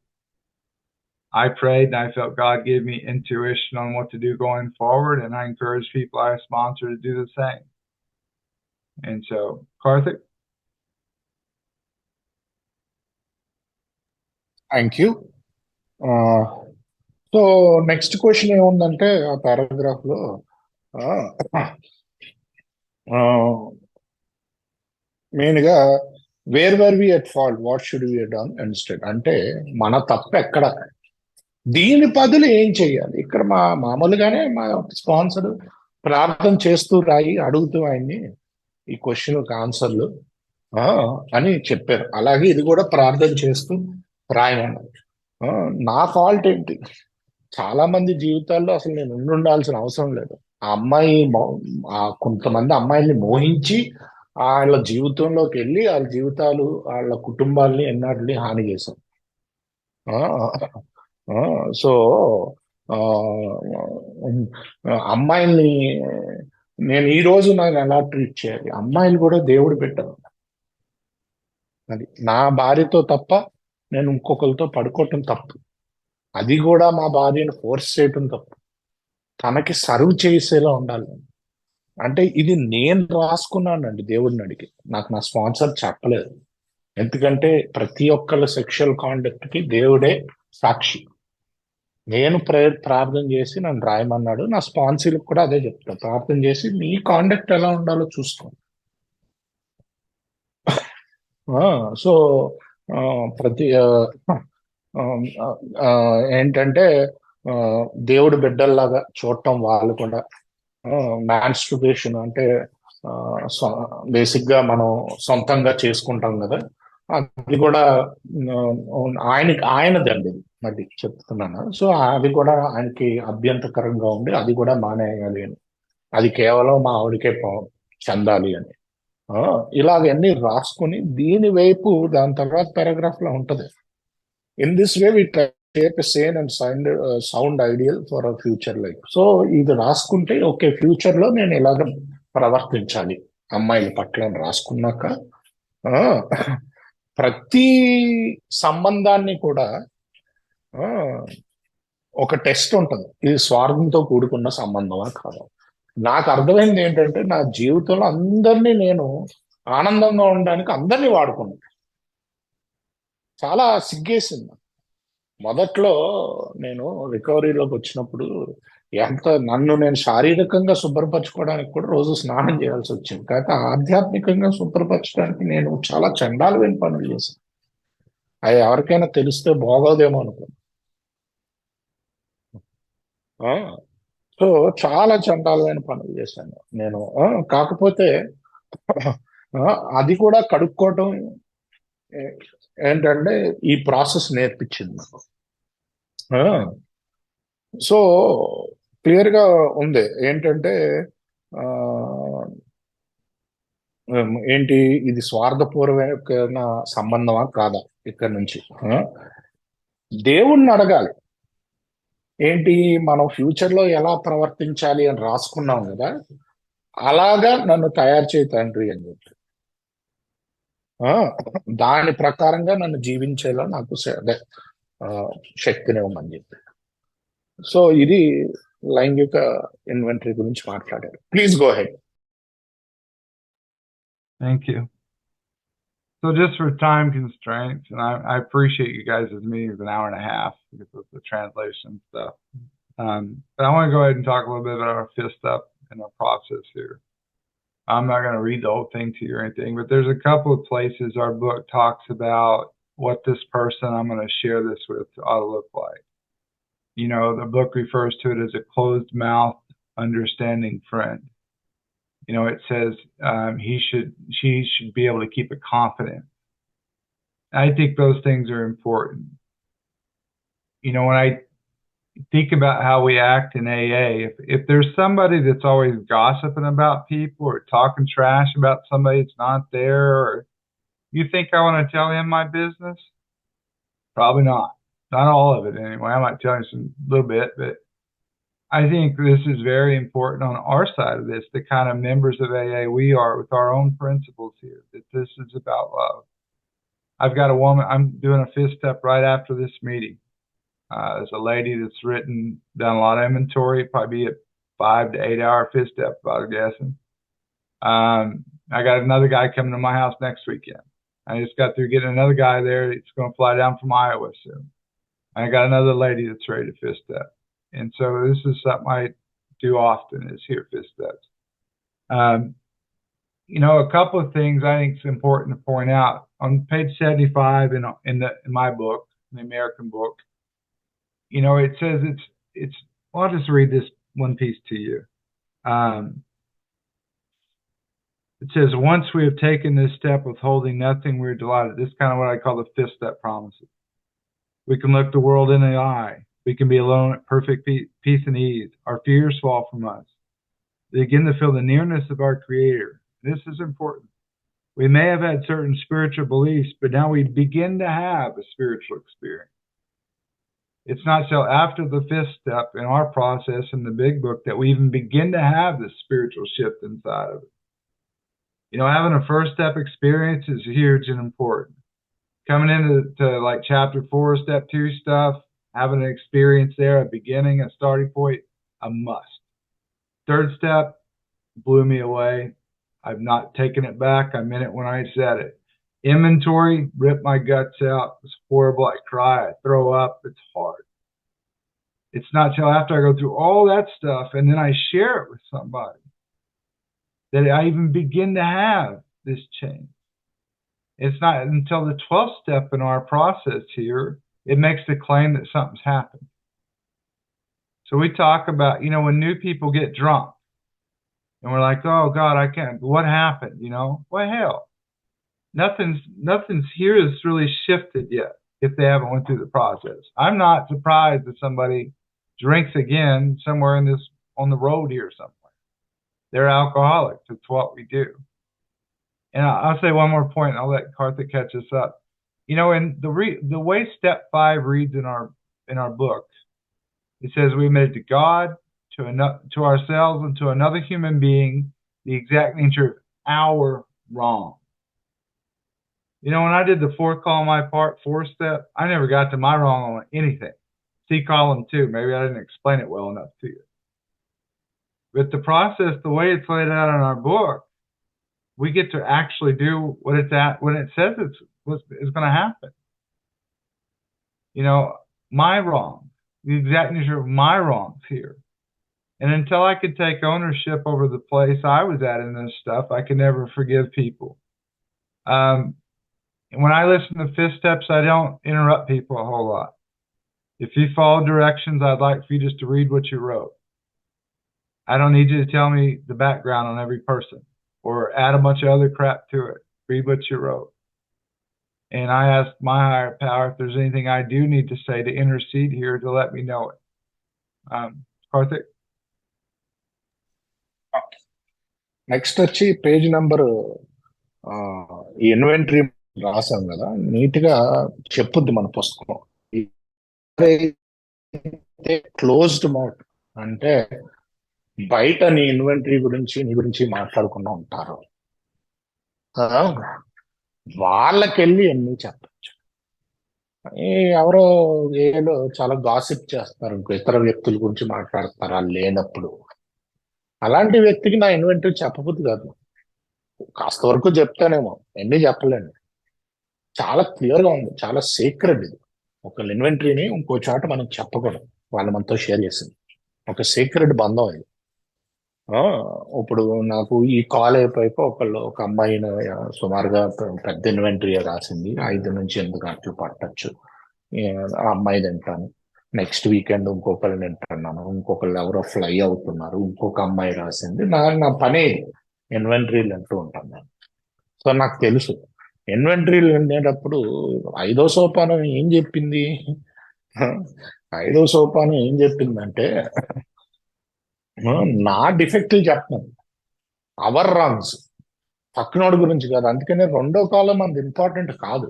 I prayed and I felt God gave me intuition on what to do going forward, and I encourage people I sponsor to do the same. And so, Karthik? Thank you. So next question ఏముందంటే ఆ paragraph లో main గా where were we at fault what should we done instead అంటే మన తప్పు ఎక్కడ, దీని బదులు ఏం చెయ్యాలి. ఇక్కడ మామూలుగానే మా స్పాన్సర్ ప్రార్థన చేస్తూ రాయి అడుగుతూ ఆయన్ని ఈ క్వశ్చన్ ఆన్సర్లు అని చెప్పారు. అలాగే ఇది కూడా ప్రార్థన చేస్తూ రాయమన్నారు. నా ఫాల్ట్ ఏంటి, చాలా మంది జీవితాల్లో అసలు నేను ఉండాల్సిన అవసరం లేదు. ఆ అమ్మాయి కొంతమంది అమ్మాయిల్ని మోహించి వాళ్ళ జీవితంలోకి వెళ్ళి వాళ్ళ జీవితాలు వాళ్ళ కుటుంబాల్ని ఎన్నాటిని హాని చేశాం. సో అమ్మాయిల్ని నేను ఈ రోజు నాకు ఎలా ట్రీట్ చేయాలి, అమ్మాయిలు కూడా దేవుడు పెట్టారు. అది నా భార్యతో తప్ప నేను ఇంకొకరితో పడుకోవటం తప్పు, అది కూడా మా భార్యను ఫోర్స్ చేయటం తప్పు, తనకి సర్వ్ చేసేలా ఉండాలి. అంటే ఇది నేను రాసుకున్నానండి దేవుడిని అడిగి, నాకు నా స్పాన్సర్ చెప్పలేదు. ఎందుకంటే ప్రతి ఒక్కళ్ళ సెక్షువల్ కాండక్ట్ కి దేవుడే సాక్షి. నేను ప్రార్థన చేసి నన్ను రాయమన్నాడు. నా స్పాన్సర్లకు కూడా అదే చెప్తాను, ప్రార్థన చేసి నీ కాండక్ట్ ఎలా ఉండాలో చూసుకో. సో ప్రతి ఏంటంటే దేవుడు బిడ్డల్లాగా చూడటం, వాళ్ళు కూడా మాన్స్ట్రుబేషన్ అంటే బేసిక్ గా మనం సొంతంగా చేసుకుంటాం కదా, అది కూడా ఆయనదండి మళ్ళీ చెప్తున్నాను. సో అది కూడా ఆయనకి అభ్యంతరకరంగా ఉండి అది కూడా మానేయాలి అని, అది కేవలం మా ఆవిడకే చెందాలి అని ఇలాగన్నీ రాసుకుని దీని వైపు దాని తర్వాత పారాగ్రాఫ్ లో ఉంటది. In this way we take sane and sound ideal for a future life. So ఇది రాసుకుంటే ఓకే, ఫ్యూచర్ లో నేను ఇలాగ ప్రవర్తించాలి అమ్మాయిల పట్ల రాసుకున్నాక ప్రతి సంబంధాన్ని కూడా ఒక టెస్ట్ ఉంటుంది, ఇది స్వార్థంతో కూడుకున్న సంబంధమా కాదా. నాకు అర్థమైంది ఏంటంటే నా జీవితంలో అందరినీ నేను ఆనందంగా ఉండడానికి అందరినీ వాడుకున్నాను. చాలా సిగ్గేసింది మొదట్లో. నేను రికవరీలోకి వచ్చినప్పుడు నన్ను నేను శారీరకంగా శుభ్రపరచుకోవడానికి కూడా రోజు స్నానం చేయాల్సి వచ్చింది. కాకపోతే ఆధ్యాత్మికంగా శుభ్రపరచడానికి నేను చాలా చండాలమైన పనులు చేశాను. అవి ఎవరికైనా తెలిస్తే బాగోదేమో అనుకో. సో చాలా చండాలమైన పనులు చేశాను నేను. కాకపోతే అది కూడా కడుక్కోవటం ఏంటంటే ఈ ప్రాసెస్ నేర్పించింది నాకు. సో క్లియర్ గా ఉంది ఏంటంటే ఏంటి ఇది స్వార్థపూర్వక సంబంధమా కాదా. ఇక్కడ నుంచి దేవుణ్ణి అడగాలి, ఏంటి మనం ఫ్యూచర్ లో ఎలా ప్రవర్తించాలి అని రాసుకున్నాం కదా, అలాగా నన్ను తయారు చేయి తండ్రి అని చెప్పి దాని ప్రకారంగా నన్ను జీవించేలా నాకు శక్తినివ్వమని చెప్పి. సో ఇది లైంగిక ఇన్వెంటరీ గురించి మాట్లాడారు. Please go ahead. Thank you. So just for time constraints, and I appreciate you guys' meeting is an hour and a half because of the translation stuff. But I want to go ahead and talk a little bit about our fifth step in our process here. I'm not going to read the whole thing to you or anything, but there's a couple of places our book talks about what this person I'm going to share this with ought to look like. You know, the book refers to it as a closed mouth, understanding friend. You know, it says she should be able to keep it confident. I think those things are important. You know, when I think about how we act in AA, if there's somebody that's always gossiping about people or talking trash about somebody that's not there, or you think I want to tell him my business? Probably not. Not all of it anyway. I might tell you some little bit, but I think this is very important on our side of this, the kind of members of AA we are with our own principles here, that this is about love. I've got a woman, I'm doing a fifth step right after this meeting. There's a lady that's done a lot of inventory, probably a 5 to 8 hour fifth step, I'm guessing. I got another guy coming to my house next weekend. I just got through getting another guy there. It's going to fly down from Iowa soon. I got another lady that's ready to fifth step. And so this is something I do often, is hear fifth steps. A couple of things I think is important to point out. On page 75 in my book, the American book, it says it's. Well, I'll just read this one piece to you. It says, once we have taken this step of holding nothing, we're delighted. This is kind of what I call the fifth step promises. We can look the world in the eye. We can be alone at perfect peace and ease. Our fears fall from us. We begin to feel the nearness of our Creator. This is important. We may have had certain spiritual beliefs, but now we begin to have a spiritual experience. It's not till after the fifth step in our process in the big book that we even begin to have this spiritual shift inside of it. Having a first step experience is huge and important. Coming into like chapter 4, step 2 stuff, having an experience there, a beginning, a starting point, a must. Third step blew me away. I've not taken it back. I meant it when I said it. Inventory ripped my guts out. It's horrible. I cry. I throw up. It's hard. It's not till after I go through all that stuff and then I share it with somebody that I even begin to have this change. It's not until the 12th step in our process here, it makes the claim that something's happened. So we talk about, when new people get drunk and we're like, oh God, I can't, what happened? Well, hell, nothing's here that's really shifted yet if they haven't went through the process. I'm not surprised if somebody drinks again somewhere on the road here somewhere. They're alcoholics. It's what we do. And I'll say one more point, and I'll let Karthik catch us up. In the way step 5 reads in our book, it says we admit to God, to ourselves, and to another human being the exact nature of our wrong. When I did the 4th column, my part 4 step, I never got to my wrong on anything. See column 2. Maybe I didn't explain it well enough to you. But the process, the way it's laid out in our book, we get to actually do what it's at when it says it's going to happen. My wrong, the exact nature of my wrongs here. And until I could take ownership over the place I was at in this stuff, I could never forgive people. And when I listen to fifth steps, I don't interrupt people a whole lot. If you follow directions, I'd like for you just to read what you wrote. I don't need you to tell me the background on every person or add a bunch of other crap to it. Read what you wrote. And I ask my higher power if there's anything I do need to say to intercede here to let me know it. Karthik? Next వచ్చి page number ఈ inventory రాసాం కదా, neat గా చెప్పుద్ది మన పుస్తకం. Closed mouth అంటే బయట నీ ఇన్వెంటరీ గురించి నీ గురించి మాట్లాడకుండా ఉంటారు, వాళ్ళకెళ్ళి ఎన్ని చెప్పచ్చు. ఎవరో ఏదో చాలా గాసిప్ చేస్తారు, ఇతర వ్యక్తుల గురించి మాట్లాడతారు వాళ్ళు లేనప్పుడు. అలాంటి వ్యక్తికి నా ఇన్వెంటరీ చెప్పబుద్ది కాదు. కాస్త వరకు చెప్తానేమో, ఎన్ని చెప్పలేండి. చాలా క్లియర్ గా ఉంది, చాలా సీక్రెట్ ఇది. ఒక ఇన్వెంటరీని ఇంకో చోట మనం చెప్పకూడదు, వాళ్ళు మనతో షేర్ చేసింది ఒక సీక్రెట్ బంధం ఇది. ఇప్పుడు నాకు ఈ కాల్ అయిపోయాక ఒక అమ్మాయిని సుమారుగా పెద్ద ఇన్వెంటరీ రాసింది, 5 నుంచి 8 గంటలు పట్టచ్చు. ఆ అమ్మాయి తింటాను, నెక్స్ట్ వీకెండ్ ఇంకొకరిని తింటున్నాను, ఇంకొకళ్ళు ఎవరో ఫ్లై అవుతున్నారు, ఇంకొక అమ్మాయి రాసింది. నా పని ఇన్వెంటరీలు అంటూ ఉంటాను నేను. సో నాకు తెలుసు ఇన్వెంటరీలు ఉండేటప్పుడు 5వ సోపానం ఏం చెప్పింది. 5వ సోపానం ఏం చెప్పిందంటే నా డిఫెక్ట్లు చెప్తున్నాను, అవర్ రాంగ్స్, పక్కనోడి గురించి కాదు. అందుకనే 2వ కాలం అంత ఇంపార్టెంట్ కాదు.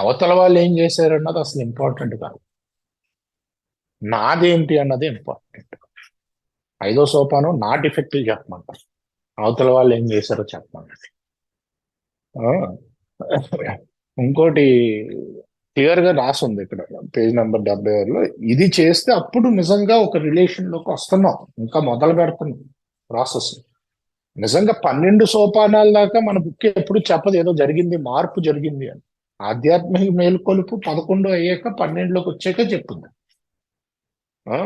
అవతల వాళ్ళు ఏం చేశారు అన్నది అసలు ఇంపార్టెంట్ కాదు, నాదేంటి అన్నది ఇంపార్టెంట్. 5వ సోపానం నా డిఫెక్ట్లు చెప్పమంటారు, అవతల వాళ్ళు ఏం చేశారో చెప్పమంటారు. ఇంకోటి క్లియర్ గా రాసింది ఇక్కడ పేజ్ నెంబర్ 76లో, ఇది చేస్తే అప్పుడు నిజంగా ఒక రిలేషన్ లోకి వస్తున్నాం, ఇంకా మొదలు పెడుతున్నాం ప్రాసెస్. నిజంగా 12 సోపానాల దాకా మన బుక్ ఎప్పుడు చెప్పదు ఏదో జరిగింది, మార్పు జరిగింది అని. ఆధ్యాత్మిక మేలుకొలుపు 11 అయ్యాక 12లోకి వచ్చాక చెప్తుంది. ఆ,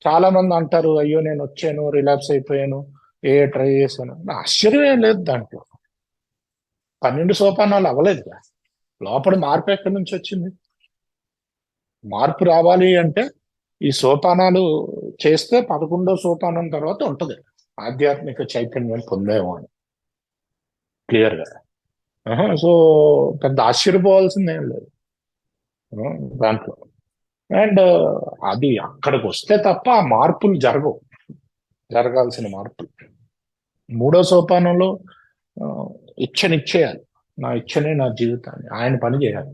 చాలా మంది అంటారు, అయ్యో నేను వచ్చాను, రిలాప్స్ అయిపోయాను, ట్రై చేశాను. ఆశ్చర్యమే లేదు దాంట్లో. 12 సోపానాలు అవ్వలేదు. లోపల మార్పు ఎక్కడి నుంచి వచ్చింది? మార్పు రావాలి అంటే ఈ సోపానాలు చేస్తే 11వ సోపానం తర్వాత ఉంటది ఆధ్యాత్మిక చైతన్యం పొందేమో అని క్లియర్ గా. సో పెద్ద ఆశ్చర్యపోవాల్సింది ఏం లేదు దాంట్లో. అండ్ అది అక్కడికి వస్తే తప్ప ఆ మార్పులు జరగవు, జరగాల్సిన మార్పులు. 3వ సోపానంలో ఆ, ఇచ్చేయాలి, నా ఇచ్చనే నా జీవితాన్ని ఆయన పని చేయాలి.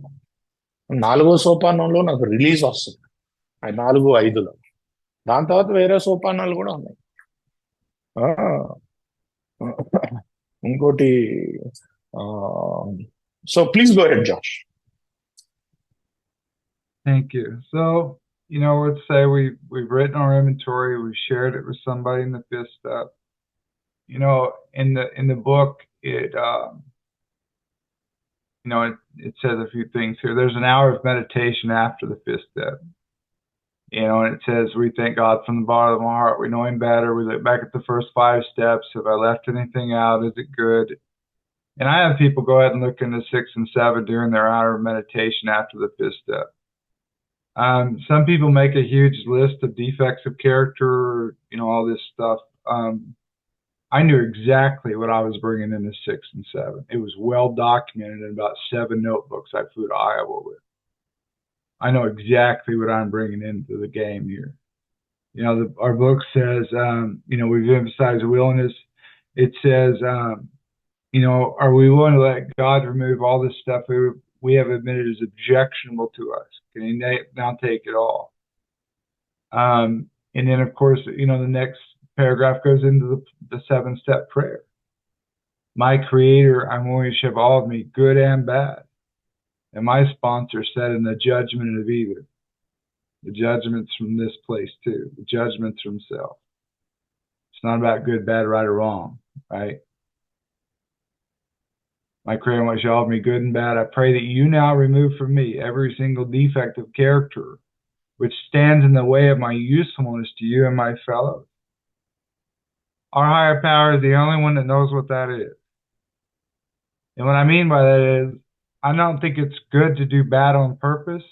4వ సోపానంలో నాకు రిలీజ్ వస్తుంది, 4, 5లో. దాని తర్వాత వేరే సోపానాలు కూడా ఉన్నాయి. ఇంకోటి, so please go head Josh. Thank you. So, let's say we've written our inventory, we've shared it with somebody in the fifth step. In the book, it says a few things here. There's an hour of meditation after the fifth step. And it says, we thank God from the bottom of my heart. We know him better. We look back at the first 5 steps. Have I left anything out? Is it good? And I have people go ahead and look into 6 and 7 during their hour of meditation after the 5th step. Some people make a huge list of defects of character, all this stuff. I knew exactly what I was bringing into 6 and 7. It was well documented in about 7 notebooks I flew to Iowa with. I know exactly what I'm bringing into the game here. Our book says, we've emphasized willingness. It says, are we willing to let God remove all this stuff we have admitted is objectionable to us? Can he now take it all? And then, of course, the next paragraph goes into the 7-step prayer. My Creator, I'm willing to ship all of me, good and bad. And my sponsor said in the judgment of either. The judgment's from this place too. The judgment's from self. It's not about good, bad, right, or wrong, right? My Creator wants you all of me, good and bad. I pray that you now remove from me every single defect of character which stands in the way of my usefulness to you and my fellows. Our higher power is the only one that knows what that is. And what I mean by that is, I don't think it's good to do bad on purpose,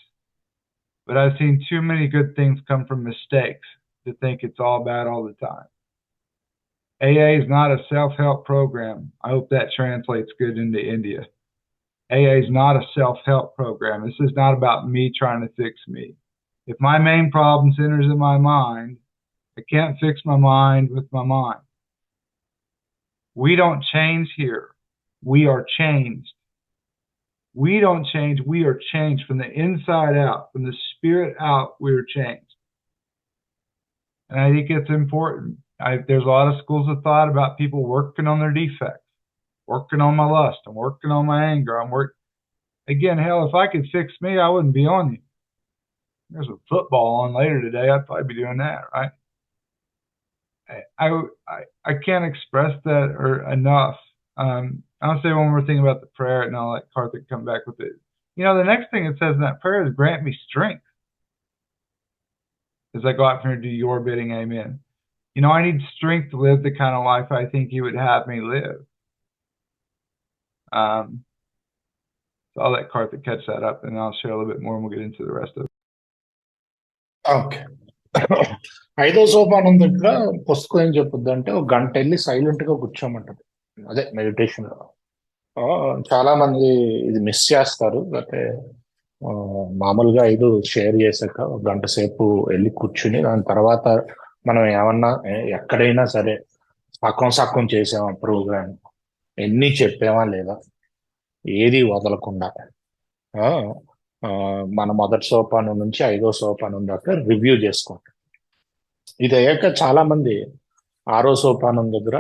but I've seen too many good things come from mistakes to think it's all bad all the time. AA is not a self-help program. I hope that translates good into India. AA is not a self-help program. This is not about me trying to fix me. If my main problem centers in my mind, I can't fix my mind with my mind. We don't change here. We are changed. We don't change. We are changed from the inside out. From the spirit out, we are changed. And I think it's important. There's a lot of schools of thought about people working on their defects, working on my lust, I'm working on my anger. Again, hell, if I could fix me, I wouldn't be on you. There's a football on later today, I'd probably be doing that, right? I can't express that or enough. I'll say one more thing about the prayer, and I'll let Karthik come back with it. The next thing it says in that prayer is, grant me strength as I go out from here to do your bidding, amen. I need strength to live the kind of life I think you would have me live. So I'll let Karthik catch that up, and I'll share a little bit more, and we'll get into the rest of it. Okay. 5వ సోపానం దగ్గర పుస్తకం ఏం చెప్పుద్ది అంటే, ఒక గంట వెళ్ళి silent గా కూర్చోమంటది. అదే మెడిటేషన్. చాలా మంది ఇది మిస్ చేస్తారు. అయితే మామూలుగా 5 షేర్ చేశాక ఒక గంట సేపు వెళ్ళి కూర్చుని, దాని తర్వాత మనం ఏమన్నా ఎక్కడైనా సరే సక్కం చేసామా, ప్రోగ్రామ్ ఎన్ని చెప్పామా లేదా, ఏది వదలకుండా మన మొదటి సోపానం నుంచి 5వ సోపానం దాకా రివ్యూ చేసుకుంటాం. ఇది అయ్యాక చాలా మంది 6వ సోపానం దగ్గర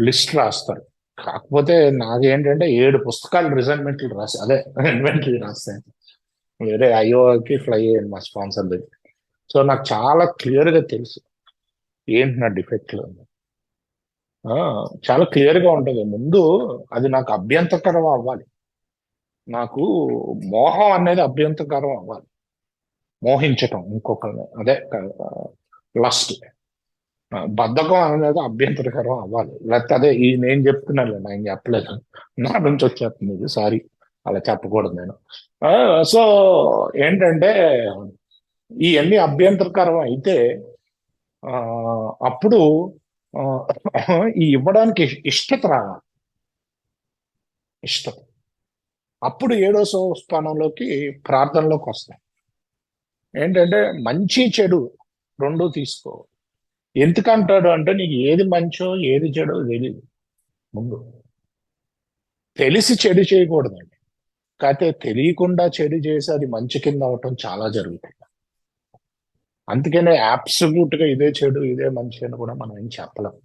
లిస్ట్ రాస్తారు. కాకపోతే నాకేంటంటే 7 పుస్తకాలు రిజైన్మెంట్లు అదే ఇన్వెంటరీ రాస్తాను. వేరే ఐఓకి ఫ్లై అయ్యాను మా స్పాన్సర్ దగ్గర. సో నాకు చాలా క్లియర్ గా తెలుసు ఏంటి నా డిఫెక్ట్లు. చాలా క్లియర్ గా ఉంటది. ముందు అది నాకు అభ్యంతరకరం అవ్వాలి. నాకు మోహం అనేది అభ్యంతరకరం అవ్వాలి. మోహించటం ఇంకొకరిని, అదే లస్ట్. బద్ధకం అనేది అభ్యంతరకరం అవ్వాలి. లేకపోతే అదే ఈ నేను చెప్తున్నాను, నేను చెప్పలేదు, నా నుంచి వచ్చేస్తుంది ఇది. సారీ, అలా చెప్పకూడదు నేను. సో ఏంటంటే ఇవన్నీ అభ్యంతరకరం అయితే ఆ, అప్పుడు ఆ, ఈ ఇవ్వడానికి ఇష్టత రావాలి. ఇష్టత. అప్పుడు ఏడో స్థానంలోకి ప్రార్థనలోకి వస్తాయి. ఏంటంటే మంచి చెడు రెండు తీసుకో. ఎందుకంటాడు అంటే నీకు ఏది మంచో ఏది చెడో తెలియదు ముందు. తెలిసి చెడు చేయకూడదండి. కాకపోతే తెలియకుండా చెడు చేసి అది మంచి కింద అవటం చాలా జరుగుతుంది. అందుకనే అబ్సల్యూట్ గా ఇదే చెడు ఇదే మంచి అని కూడా మనం ఏం చెప్పలేం.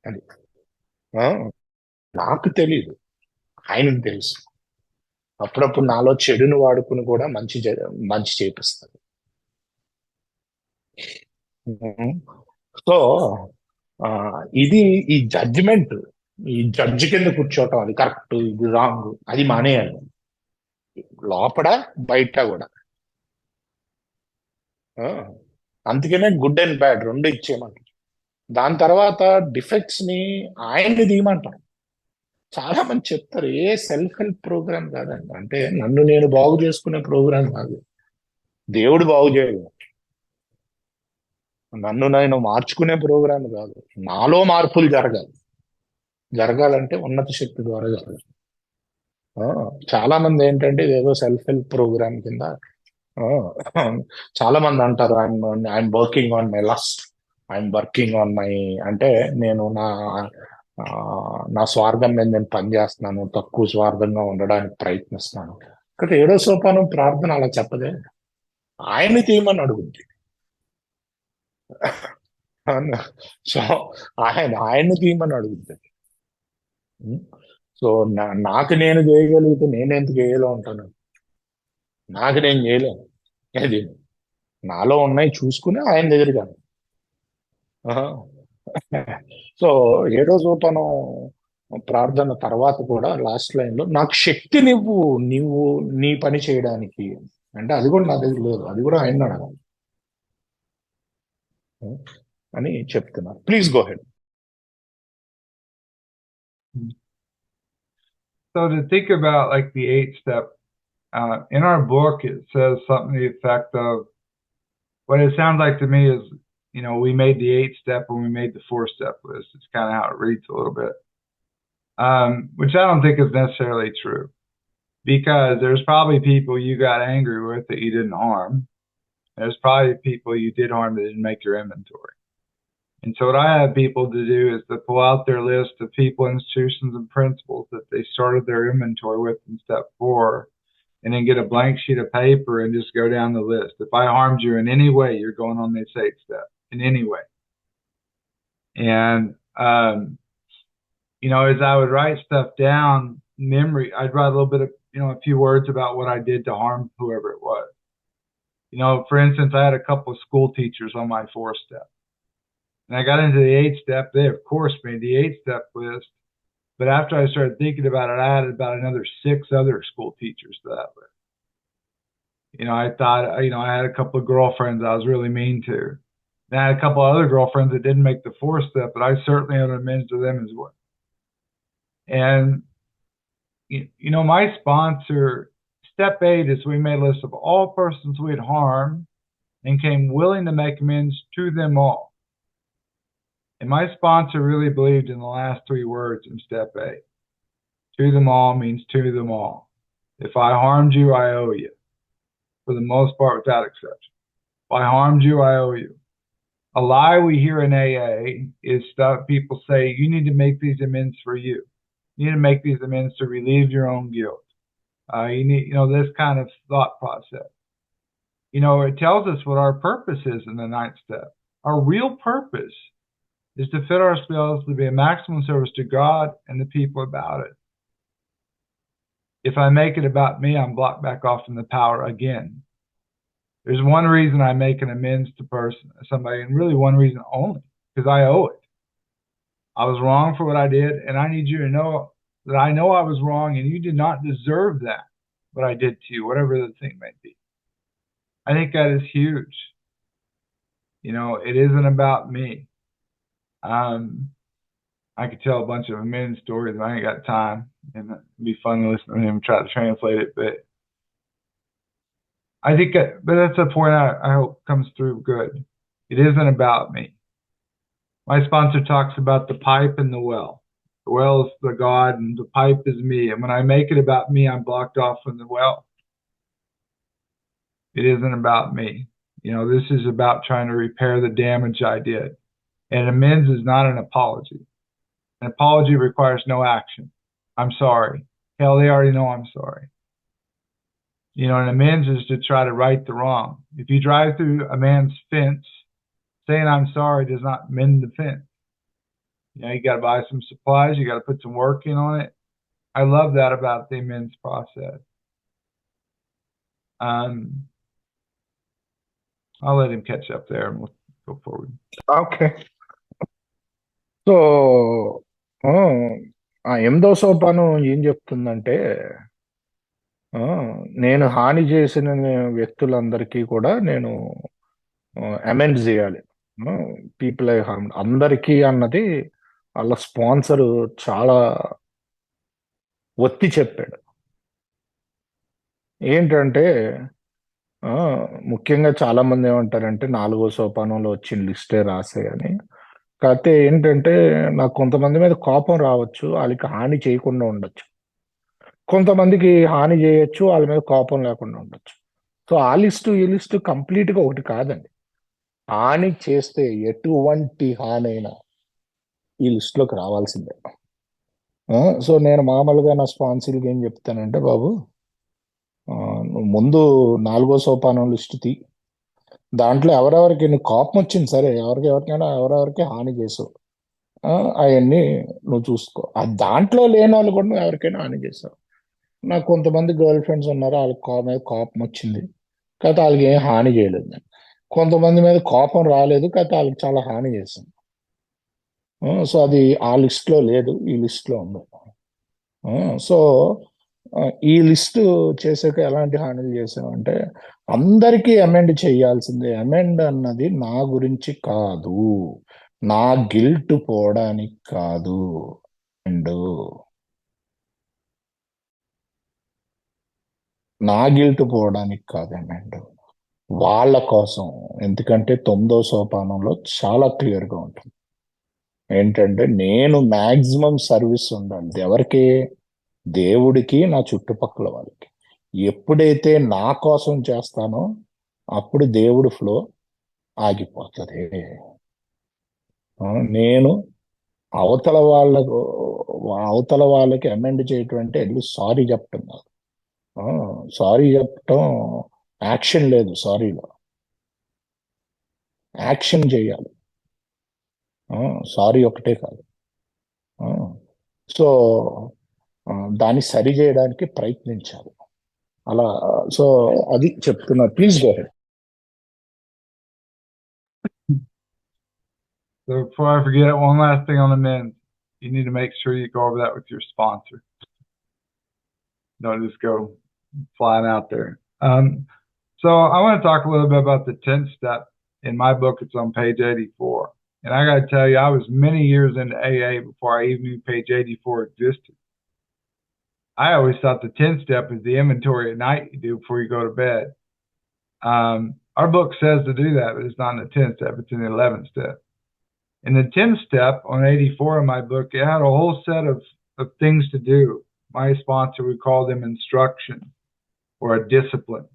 అది ఆ, నాకు తెలియదు, ఆయనకు తెలుసు. అప్పుడప్పుడు నాలో చెడును వాడుకుని కూడా మంచి చేపిస్తాడు. సో ఇది ఈ జడ్జిమెంట్, ఈ జడ్జి కింద కూర్చోవటం, అది కరెక్ట్ ఇది రాంగ్, అది మానేయాలి. లోపల బయట కూడా. ఆ, అందుకనే గుడ్ అండ్ బ్యాడ్ రెండు ఇచ్చేయమంటారు. దాని తర్వాత డిఫెక్ట్స్ ని ఆయన్ని తీయమంటారు. చాలా మంది చెప్తారు ఏ సెల్ఫ్ హెల్ప్ ప్రోగ్రామ్ కాదండి, అంటే నన్ను నేను బాగు చేసుకునే ప్రోగ్రామ్ కాదు. దేవుడు బాగు చేయాలి, నన్ను నేను మార్చుకునే ప్రోగ్రామ్ కాదు. నాలో మార్పులు జరగాలి. జరగాలంటే ఉన్నత శక్తి ద్వారా జరగాలి. ఆ, చాలా మంది ఏంటంటే ఇదేదో సెల్ఫ్ హెల్ప్ ప్రోగ్రామ్ కింద ఆ, చాలా మంది అంటారు I'm working on my lust, I'm working on my, అంటే నేను ఆ, నా స్వార్థం మీద నేను పనిచేస్తున్నాను, తక్కువ స్వార్థంగా ఉండడానికి ప్రయత్నిస్తున్నాను. ఇక్కడ ఏడో సోపానం ప్రార్థన అలా చెప్పదే, ఆయన్ని తీయమని అడుగుద్ది. సో ఆయన్ని తీయమని అడుగుద్ది. సో నాకు నేను చేయగలిగితే నేను ఎందుకు చేయలో ఉంటాను. నాకు నేను చేయలేను. అది నాలో ఉన్నాయి చూసుకుని ఆయన దగ్గరికి. సో ఏడో సోపానం ప్రార్థన తర్వాత కూడా లాస్ట్ లైన్ లో నాకు శక్తినివ్వు నీవు నీ పని చేయడానికి, అంటే అది కూడా నా దగ్గర లేదు, అది కూడా ఆయన అడగాలి అని చెప్తున్నారు. Please go head. So to think about like the 8-step, in our book, it says something to the effect of, what it sounds like to me is, we made the 8-step when we made the 4-step list. It's kind of how it reads a little bit, which I don't think is necessarily true, because there's probably people you got angry with that you didn't harm. There's probably people you did harm that didn't make your inventory. And so what I have people to do is to pull out their list of people, institutions, and principles that they started their inventory with in step 4, and then get a blank sheet of paper and just go down the list. If I harmed you in any way, you're going on this 8th step in any way. And, as I would write stuff down, memory, I'd write a little bit of, a few words about what I did to harm whoever it was. For instance, I had a couple of school teachers on my 4th step. And I got into the 8th step. They, of course, made the 8th step list. But after I started thinking about it, I added about another 6 other school teachers to that list. I thought, I had a couple of girlfriends I was really mean to. And I had a couple of other girlfriends that didn't make the 4th step, but I certainly owed amends to them as well. And, my sponsor, step 8 is we made a list of all persons we had harmed and came willing to make amends to them all. And my sponsor really believed in the last 3 words in step 8. To them all means to them all. If I harmed you, I owe you. For the most part, without exception. If I harmed you, I owe you. A lie we hear in AA is stuff people say, you need to make these amends for you. You need to make these amends to relieve your own guilt. You need, this kind of thought process. It tells us what our purpose is in the 9th step. Our real purpose is to fit ourselves to be a maximum service to God and the people about it. If I make it about me, I'm blocked back off from the power again. There's one reason I make an amends to somebody, and really one reason only, because I owe it. I was wrong for what I did, and I need you to know that I know I was wrong and you did not deserve that, what I did to you, whatever the thing may be. I think that is huge. It isn't about me. I could tell a bunch of men's stories, but I ain't got time, and it'd be fun to listen to him try to translate it. But I think, but that's a point I hope comes through good. It isn't about me. My sponsor talks about the pipe and the well. The well is the God, and the pipe is me. And when I make it about me, I'm blocked off from the well. It isn't about me. This is about trying to repair the damage I did. And amends is not an apology. An apology requires no action. I'm sorry. Hell, they already know I'm sorry. An amends is to try to right the wrong. If you drive through a man's fence, saying I'm sorry does not mend the fence. You got to buy some supplies. You got to put some work in on it. I love that about the amends process. I'll let him catch up there and we'll go forward. Okay. So ఆ 8వ సోపానం ఏం చెప్తుందంటే, నేను హాని చేసిన వ్యక్తులందరికీ కూడా నేను amends చేయాలి. పీపుల్ ఐ హార్మ్ అందరికీ అన్నది వాళ్ళ స్పాన్సర్ చాలా ఒత్తి చెప్పాడు. ఏంటంటే ముఖ్యంగా చాలా మంది ఏమంటారంటే 4వ సోపానంలో వచ్చిన లిస్టే రాసేయని. కాకపోతే ఏంటంటే నాకు కొంతమంది మీద కోపం రావచ్చు, వాళ్ళకి హాని చేయకుండా ఉండొచ్చు. కొంతమందికి హాని చేయొచ్చు, వాళ్ళ మీద కోపం లేకుండా ఉండొచ్చు. సో ఆ లిస్టు ఈ లిస్టు కంప్లీట్గా ఒకటి కాదండి. హాని చేస్తే ఎటువంటి హాని అయినా ఈ లిస్టులోకి రావాల్సిందే. సో నేను మామూలుగా నా స్పాన్సర్కి ఏం చెప్తానంటే, బాబు నువ్వు ముందు 4వ సోపానం లిస్టు తీ. దాంట్లో ఎవరెవరికి నీకు కోపం వచ్చింది సరే, ఎవరికైనా ఎవరెవరికి హాని చేసావు అవన్నీ నువ్వు చూసుకో. దాంట్లో లేని వాళ్ళు కూడా నువ్వు ఎవరికైనా హాని చేసావు. నాకు కొంతమంది గర్ల్ ఫ్రెండ్స్ ఉన్నారు, వాళ్ళకి మీద కోపం వచ్చింది, కాకపోతే వాళ్ళకి ఏం హాని చేయలేదు నేను. కొంతమంది మీద కోపం రాలేదు, కాకపోతే వాళ్ళకి చాలా హాని చేశాను. సో అది ఆ లిస్ట్లో లేదు, ఈ లిస్ట్లో ఉంది. సో ఈ లిస్టు చేసాక ఎలాంటి హానిలు చేసామంటే, అందరికీ అమెండ్ చేయాల్సిందే. అమెండ్ అన్నది నా గురించి కాదు, నా గిల్ట్ పోవడానికి కాదు. అండ్ నా గిల్ట్ పోవడానికి కాదు అమెండ్, వాళ్ళ కోసం. ఎందుకంటే 9వ సోపానంలో చాలా క్లియర్గా ఉంటుంది ఏంటంటే, నేను మ్యాక్సిమం సర్వీస్ ఉండాలి. ఎవరికి? దేవుడికి, నా చుట్టుపక్కల వాళ్ళకి. ఎప్పుడైతే నా కోసం చేస్తానో అప్పుడు దేవుడు ఫ్లో ఆగిపోతుంది. నేను అవతల వాళ్ళకి అమెండ్ చేయటం అంటే వెళ్ళి సారీ చెప్పటం కాదు. సారీ చెప్పటం యాక్షన్ లేదు, సారీలో యాక్షన్ చేయాలి. సారీ ఒకటే కాదు. సో దాన్ని సరి చేయడానికి ప్రయత్నించాలి అలా. సో అది చెప్తున్నా. Please go head. So before I forget, one last thing on amends. You need to make sure you go over that with your sponsor. Don't just go flying out there. So I want to talk a little bit about the 10th step. In my book, it's on page 84. And I got to tell you, I was many years into AA before I even knew page 84 existed. I always thought the 10th step is the inventory at night you do before you go to bed. Our book says to do that, but it's not in the 10th step, it's in the 11th step. In the 10th step on 84 in my book, it had a whole set of things to do. My sponsor would call them instruction or a discipline.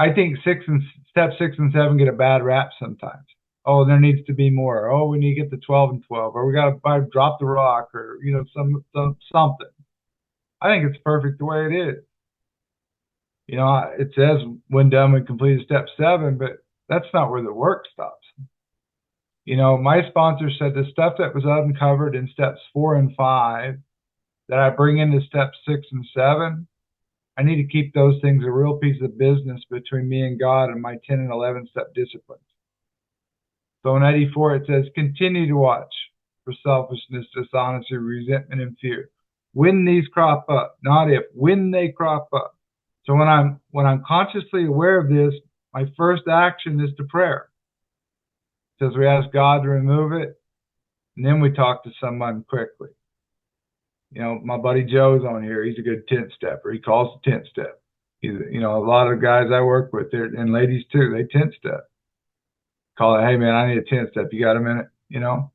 I think step 6 and 7 get a bad rap sometimes. Oh, there needs to be more. Oh, we need to get to 12 and 12, or we got to drop the rock, or something. I think it's perfect the way it is. It says when done, we completed step 7, but that's not where the work stops. My sponsor said the stuff that was uncovered in steps 4 and 5 that I bring into steps 6 and 7, I need to keep those things a real piece of business between me and God and my 10 and 11 step disciplines. So in 84, it says, continue to watch for selfishness, dishonesty, resentment, and fear. When these crop up, not if, when they crop up. So when I'm consciously aware of this, my first action is to prayer. It says we ask God to remove it, and then we talk to someone quickly. You know, my buddy Joe's on here. He's a good 10-stepper. He calls the 10-step. You know, a lot of guys I work with, and ladies too, they 10-step. Call it, hey man, I need a 10-step. You got a minute? You know?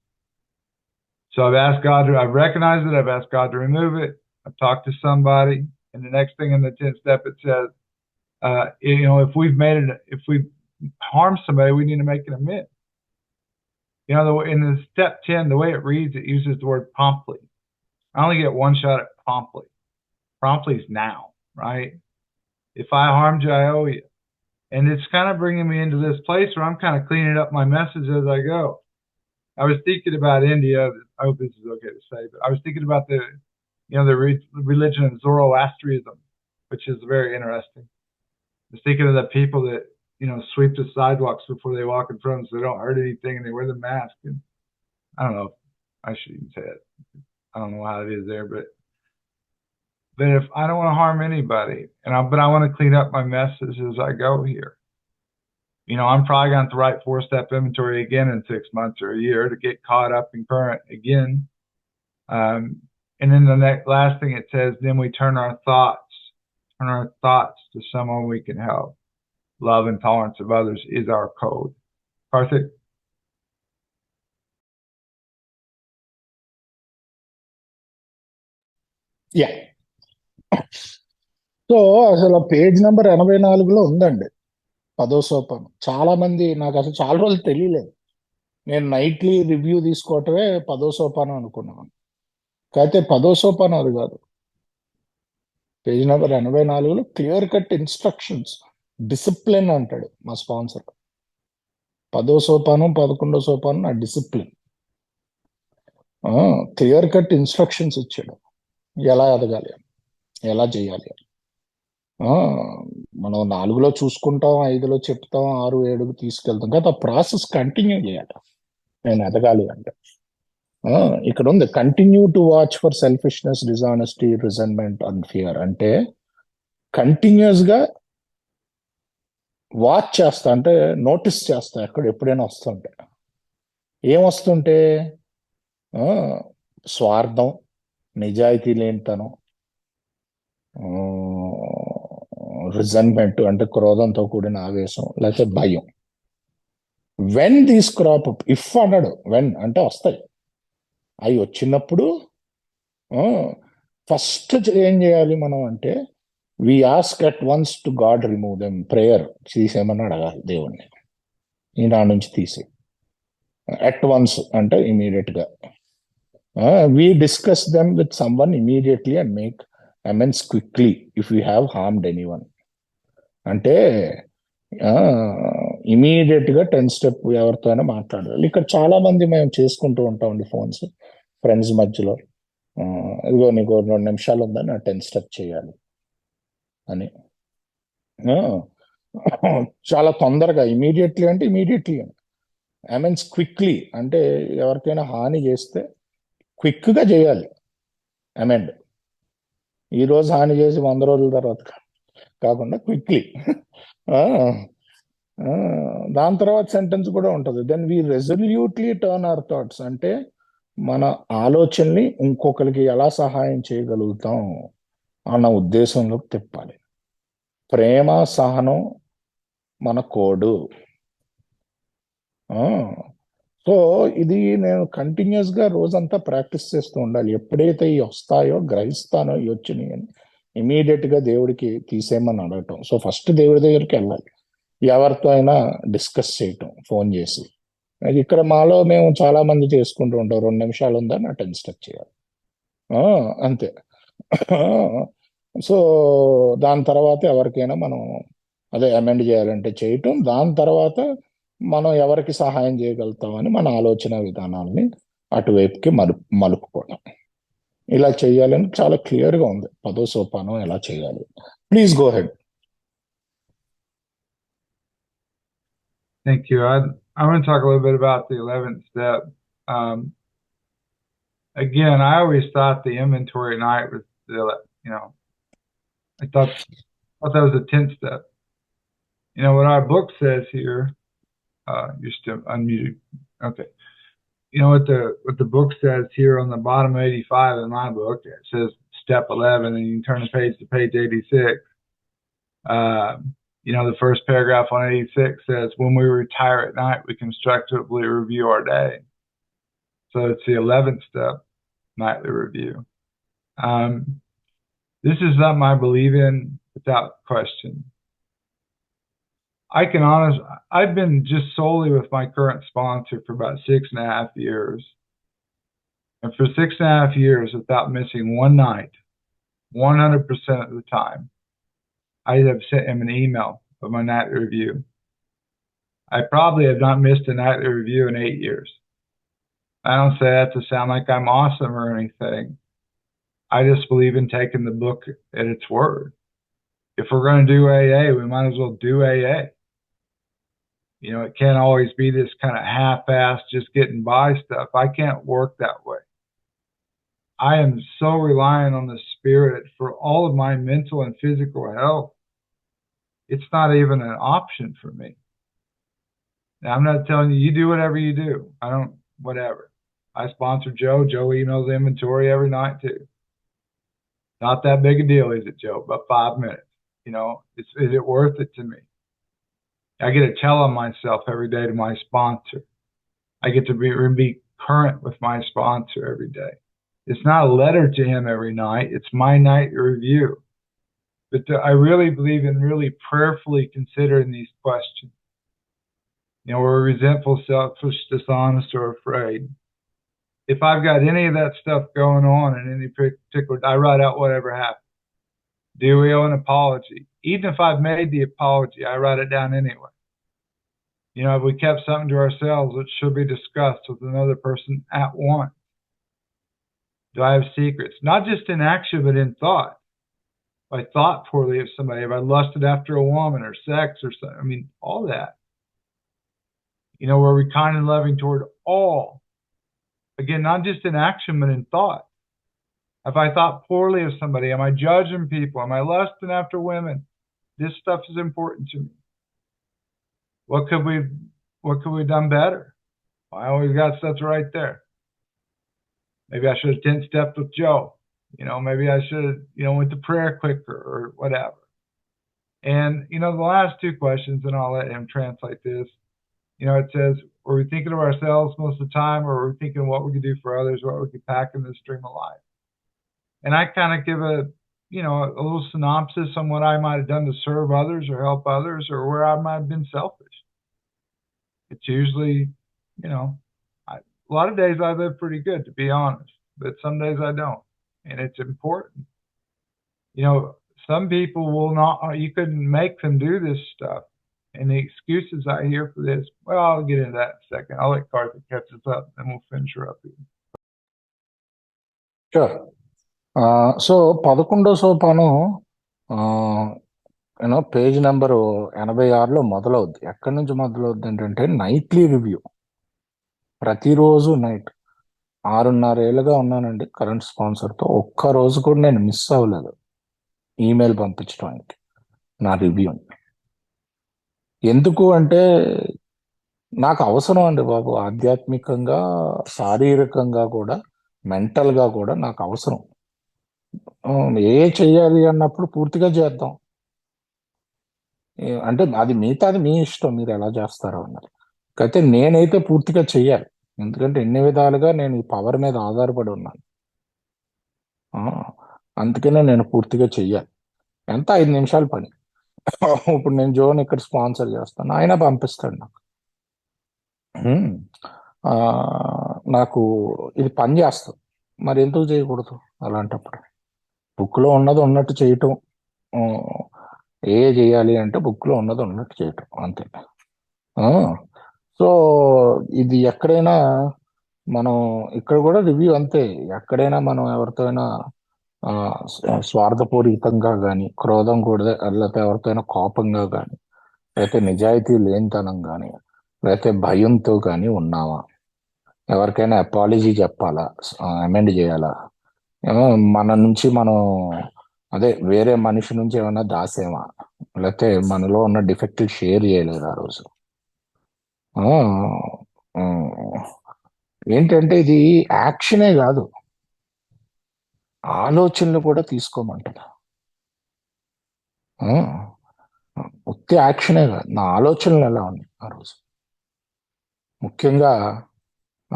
So I've recognized it. I've asked God to remove it. I've talked to somebody. And the next thing in the 10-step, it says, you know, if we've harmed somebody, we need to make an amends. You know, in the step 10, the way it reads, it uses the word promptly. I only get one shot at promptly. Promptly is now, right? If I harmed you, I owe you. And it's kind of bringing me into this place where I'm kind of cleaning up my message as I go. I was thinking about India. I hope this is okay to say, but I was thinking about the religion of Zoroastrianism, which is very interesting. I was thinking of the people that, you know, sweep the sidewalks before they walk in front of them so they don't hurt anything, and they wear the mask. And I don't know. I should even say it. I don't know how it is there, but if I don't want to harm anybody, but I want to clean up my message as I go here. You know, I'm probably going to write 4-step inventory again in 6 months or a year to get caught up in current again. And then the last thing it says, then we turn our thoughts to someone we can help. Love and tolerance of others is our code. Karthik? Yeah so అసలు page number 84లో ఉందండి 10వ సోపానం. చాలా మంది నాకు అసలు చాలా రోజులు తెలియలేదు. నేను నైట్లీ రివ్యూ తీసుకోవటమే 10వ సోపానం అనుకున్నాను. కాకపోతే 10వ సోపానం అది కాదు. పేజ్ నెంబర్ 84లో క్లియర్ కట్ ఇన్స్ట్రక్షన్స్, డిసిప్లిన్ అంటాడు మా స్పాన్సర్. 10వ సోపానం 11వ సోపానం నా డిసిప్లిన్. క్లియర్ కట్ ఇన్స్ట్రక్షన్స్ ఇచ్చాడు, ఎలా ఎదగాలి, ఎలా చేయాలి. మనం 4లో చూసుకుంటాం, 5లో చెప్తాం, 6, 7కు తీసుకెళ్తాం కదా. ప్రాసెస్ కంటిన్యూ చేయాలి నేను ఎదగాలి అంటే. ఇక్కడ ఉంది, continue to watch for selfishness, dishonesty, resentment and fear. అంటే కంటిన్యూస్ గా వాచ్ చేస్తా, అంటే నోటీస్ చేస్తా ఎక్కడ ఎప్పుడైనా వస్తుంటే. ఏం వస్తుంటే స్వార్థం, నిజాయితీ లేనితనం, రిజన్మెంట్ అంటే క్రోధంతో కూడిన ఆవేశం, లేకపోతే భయం. When these crop up, if అన్నాడు, వెన్ అంటే వస్తాయి. అవి వచ్చినప్పుడు ఫస్ట్ ఏం చేయాలి మనం అంటే, we ask at once to God remove them. Prayer తీసేయమని అడగాలి దేవుణ్ణి, ఈ నా నుంచి తీసి. అట్ వన్స్ అంటే ఇమీడియట్ గా. We discuss them with someone immediately and make amends quickly if you have harmed anyone. అంటే ఇమీడియట్ గా 10 స్టెప్ ఎవరితో అయినా మాట్లాడాలి. ఇక్కడ చాలా మంది మేము చేసుకుంటూ ఉంటామండి ఫోన్స్ ఫ్రెండ్స్ మధ్యలో. ఇదిగో నీకు 2 నిమిషాలు ఉందని 10 స్టెప్ చేయాలి అని. చాలా తొందరగా, ఇమీడియట్లీ అంటే ఇమీడియట్లీ అని. ఐ మీన్స్ క్విక్లీ అంటే ఎవరికైనా హాని చేస్తే క్విక్ గా చేయాలి అమెండ్. ఈ రోజు హాని చేసి 100 రోజుల తర్వాత కాకుండా క్విక్లీ. దాని తర్వాత సెంటెన్స్ కూడా ఉంటుంది, then we resolutely turn our thoughts. అంటే మన ఆలోచనని ఇంకొకరికి ఎలా సహాయం చేయగలుగుతాం అన్న ఉద్దేశంలోకి తిప్పాలి. ప్రేమ, సహనం మన కోడు. సో ఇది నేను కంటిన్యూస్ గా రోజంతా ప్రాక్టీస్ చేస్తూ ఉండాలి. ఎప్పుడైతే ఇవి వస్తాయో గ్రహిస్తానో, ఇవి వచ్చినాయి అని ఇమీడియట్ గా దేవుడికి తీసేయమని అడగటం. సో ఫస్ట్ దేవుడి దగ్గరికి వెళ్ళాలి, ఎవరితో అయినా డిస్కస్ చేయటం ఫోన్ చేసి. ఇక్కడ మాలో మేము చాలా మంది చేసుకుంటూ ఉంటాం, 2 నిమిషాలు ఉందా నా 10 స్టెప్ చేయాలి, అంతే. సో దాని తర్వాత ఎవరికైనా మనం అదే అమెండ్ చేయాలంటే చేయటం. దాని తర్వాత మనం ఎవరికి సహాయం చేయగలుగుతామని మన ఆలోచన విధానాలని అటువైపుకి మలుపుకోవడం. ఇలా చేయాలని చాలా క్లియర్ గా ఉంది 10వ సోపానం ఎలా చేయాలి. Please go ahead. Thank you. I'm going to talk a little bit about the 11th step. Again, I always thought the inventory at night was I thought that was the 10th step. What our book says here, you're still unmuted. Okay. What the book says here on the bottom of 85 in my book, it says step 11, and you can turn the page to page 86. The first paragraph on 86 says, when we retire at night, we constructively review our day. So it's the 11th step, nightly review. This is something I believe in without question. I've been just solely with my current sponsor for about 6.5 years. And for 6.5 years, without missing one night, 100% of the time, I have sent him an email of my nightly review. I probably have not missed a nightly review in 8 years. I don't say that to sound like I'm awesome or anything. I just believe in taking the book at its word. If we're going to do AA, we might as well do AA. It can't always be this kind of half-assed, just getting by stuff. I can't work that way. I am so reliant on the Spirit for all of my mental and physical health. It's not even an option for me. Now, I'm not telling you do whatever you do. Whatever. I sponsor Joe. Joe emails inventory every night too. Not that big a deal, is it, Joe? About 5 minutes. Is it worth it to me? I get to tell on myself every day to my sponsor. I get to be current with my sponsor every day. It's not a letter to him every night. It's my night review. But I really believe in really prayerfully considering these questions. We're resentful, selfish, dishonest, or afraid. If I've got any of that stuff going on in any particular, I write out whatever happened. Do we owe an apology? Even if I've made the apology, I write it down anyway. If we kept something to ourselves, it should be discussed with another person at once. Do I have secrets? Not just in action, but in thought. If I thought poorly of somebody, if I lusted after a woman or sex or something, all that. Were we kind and loving toward all? Again, not just in action, but in thought. If I thought poorly of somebody, am I judging people? Am I lusting after women? This stuff is important to me. What could we have done better? I always got stuff right there. Maybe I should have 10-stepped with Joe. Maybe I should have, went to prayer quicker or whatever. And, the last two questions, and I'll let him translate this. It says, were we thinking of ourselves most of the time, or were we thinking what we could do for others, what we could pack in this stream of life? And I kind of give a little synopsis on what I might have done to serve others or help others, or where I might have been selfish. It's usually, a lot of days I live pretty good, to be honest, but some days I don't. And it's important. Some people will not, you couldn't make them do this stuff. And the excuses I hear for this, well, I'll get into that in a second. I'll let Carter catch us up, and we'll finish her up here. Sure. So 11వ సోపానం page number 86లో మొదలవుద్ది. ఎక్కడి నుంచి మొదలవుద్ది ఏంటంటే nightly review. ప్రతిరోజు night 6.5 ఏళ్ళుగా ఉన్నానండి కరెంట్ స్పాన్సర్తో. ఒక్క రోజు కూడా నేను మిస్ అవ్వలేదు ఈమెయిల్ పంపించడానికి నా రివ్యూని. ఎందుకు అంటే నాకు అవసరం అండి బాబు. ఆధ్యాత్మికంగా, శారీరకంగా కూడా, మెంటల్గా కూడా నాకు అవసరం. చెయ్యాలి అన్నప్పుడు పూర్తిగా చేద్దాం. అంటే అది మిగతాది మీ ఇష్టం, మీరు ఎలా చేస్తారో అన్నది. అయితే నేనైతే పూర్తిగా చెయ్యాలి. ఎందుకంటే ఎన్ని విధాలుగా నేను ఈ పవర్ మీద ఆధారపడి ఉన్నాను. అందుకనే నేను పూర్తిగా చెయ్యాలి. ఎంత 5 నిమిషాల పని. ఇప్పుడు నేను జోన్ ఇక్కడ స్పాన్సర్ చేస్తాను, ఆయన పంపిస్తాడు నాకు. నాకు ఇది పని చేస్తుంది. మరి ఎందుకు చేయకూడదు అలాంటప్పుడు? బుక్లో ఉన్నది ఉన్నట్టు చేయటం. చేయాలి అంటే బుక్లో ఉన్నది ఉన్నట్టు చేయటం, అంతే. సో ఇది ఎక్కడైనా మనం, ఇక్కడ కూడా రివ్యూ అంతే. ఎక్కడైనా మనం ఎవరితో అయినా స్వార్థపూరితంగా కానీ, క్రోధం కూడా, లేకపోతే ఎవరితో కోపంగా కానీ, లేకపోతే నిజాయితీ లేనితనం కానీ, లేకపోతే భయంతో కానీ ఉన్నామా? ఎవరికైనా అపాలజీ చెప్పాలా, అమెండ్ చేయాలా, ఏమో మన నుంచి మనం అదే వేరే మనిషి నుంచి ఏమైనా దాసేమా, లేకపోతే మనలో ఉన్న డిఫెక్ట్ షేర్ చేయలేదు ఆ రోజు. ఆ, ఆ, ఏంటంటే ఇది యాక్షనే కాదు, ఆలోచనలు కూడా తీసుకోమంటున్నా. ఆ, ఉత్తి యాక్షనే కాదు, నా ఆలోచనలు ఎలా ఉన్నాయి ఆ రోజు. ముఖ్యంగా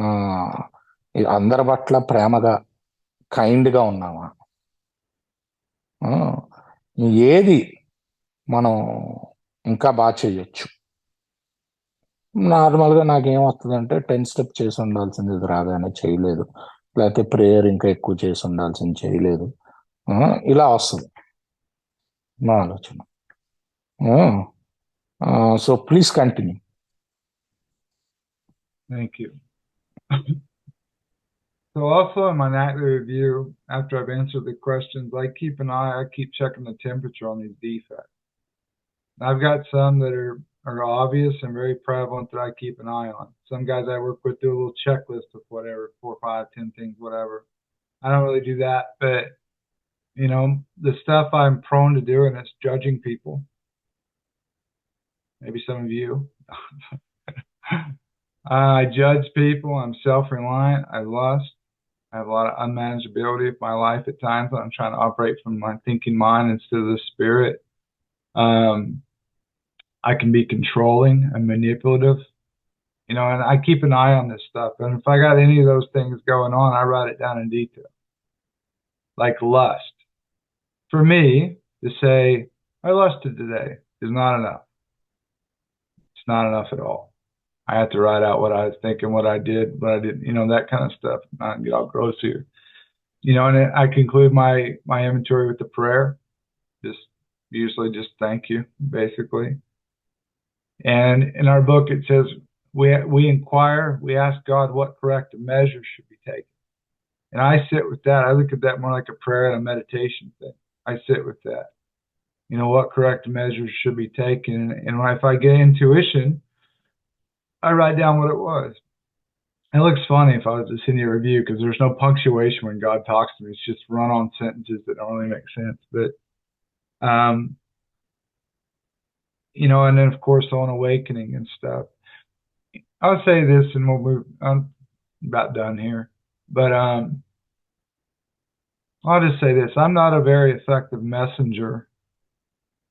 ఆ ఈ అందరి పట్ల ప్రేమగా కైండ్గా ఉన్నామా? ఆ, ఏది మనం ఇంకా బాగా చేయొచ్చు. నార్మల్గా నాకేం వస్తుందంటే 10 స్టెప్ చేసి ఉండాల్సింది ఇది రాగానే చేయలేదు, లేకపోతే ప్రేయర్ ఇంకా ఎక్కువ చేసి ఉండాల్సింది చేయలేదు. ఇలా వస్తుంది నా ఆలోచన. So please continue. Thank you. So also in my nightly review, after I've answered the questions, I keep checking the temperature on these defects. I've got some that are obvious and very prevalent that I keep an eye on. Some guys I work with do a little checklist of whatever, 4, 5, 10 things, whatever. I don't really do that, but the stuff I'm prone to do, and it's judging people. Maybe some of you. I judge people. I'm self-reliant. I lust. I have a lot of unmanageability of my life at times. I'm trying to operate from my thinking mind instead of the spirit. I can be controlling and manipulative, and I keep an eye on this stuff. And if I got any of those things going on, I write it down in detail. Like lust. For me, to say, I lusted today is not enough. It's not enough at all. I have to write out what I was thinking, what I did, that kind of stuff. Not get all gross here. And I conclude my inventory with the prayer. Usually just thank you, basically. And in our book, it says, we inquire, we ask God what corrective measures should be taken. And I sit with that. I look at that more like a prayer and a meditation thing. I sit with that. What corrective measures should be taken. And if I get intuition, I write down what it was. It looks funny if I was to send you a review because there's no punctuation when God talks to me. It's just run-on sentences that don't really make sense. But, and then of course on awakening and stuff. I'll say this, and I'm about done here. But I'll just say this: I'm not a very effective messenger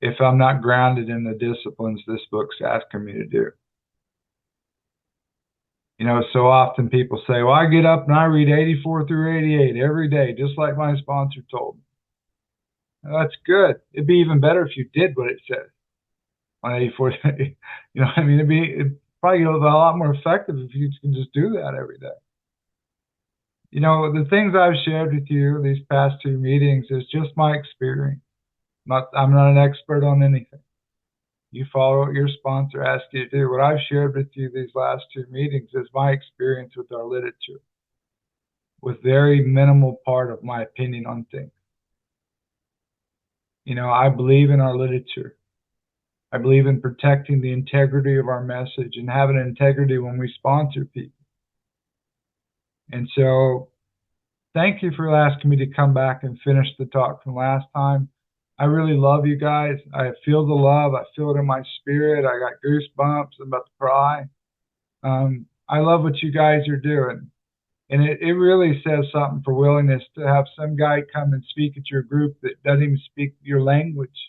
if I'm not grounded in the disciplines this book's asking me to do. So often people say, well, I get up and I read 84 through 88 every day, just like my sponsor told me. Well, that's good. It'd be even better if you did what it says on 84. It'd probably get a lot more effective if you can just do that every day. The things I've shared with you these past 2 meetings is just my experience. I'm not an expert on anything. You follow what your sponsor asks you to do. What I've shared with you these last 2 meetings is my experience with our literature, with very minimal part of my opinion on things. I believe in our literature. I believe in protecting the integrity of our message and having integrity when we sponsor people. And so thank you for asking me to come back and finish the talk from last time. I really love you guys. I feel the love. I feel it in my spirit. I got goosebumps. I'm about to cry. I love what you guys are doing. And it really says something for willingness to have some guy come and speak at your group that doesn't even speak your language,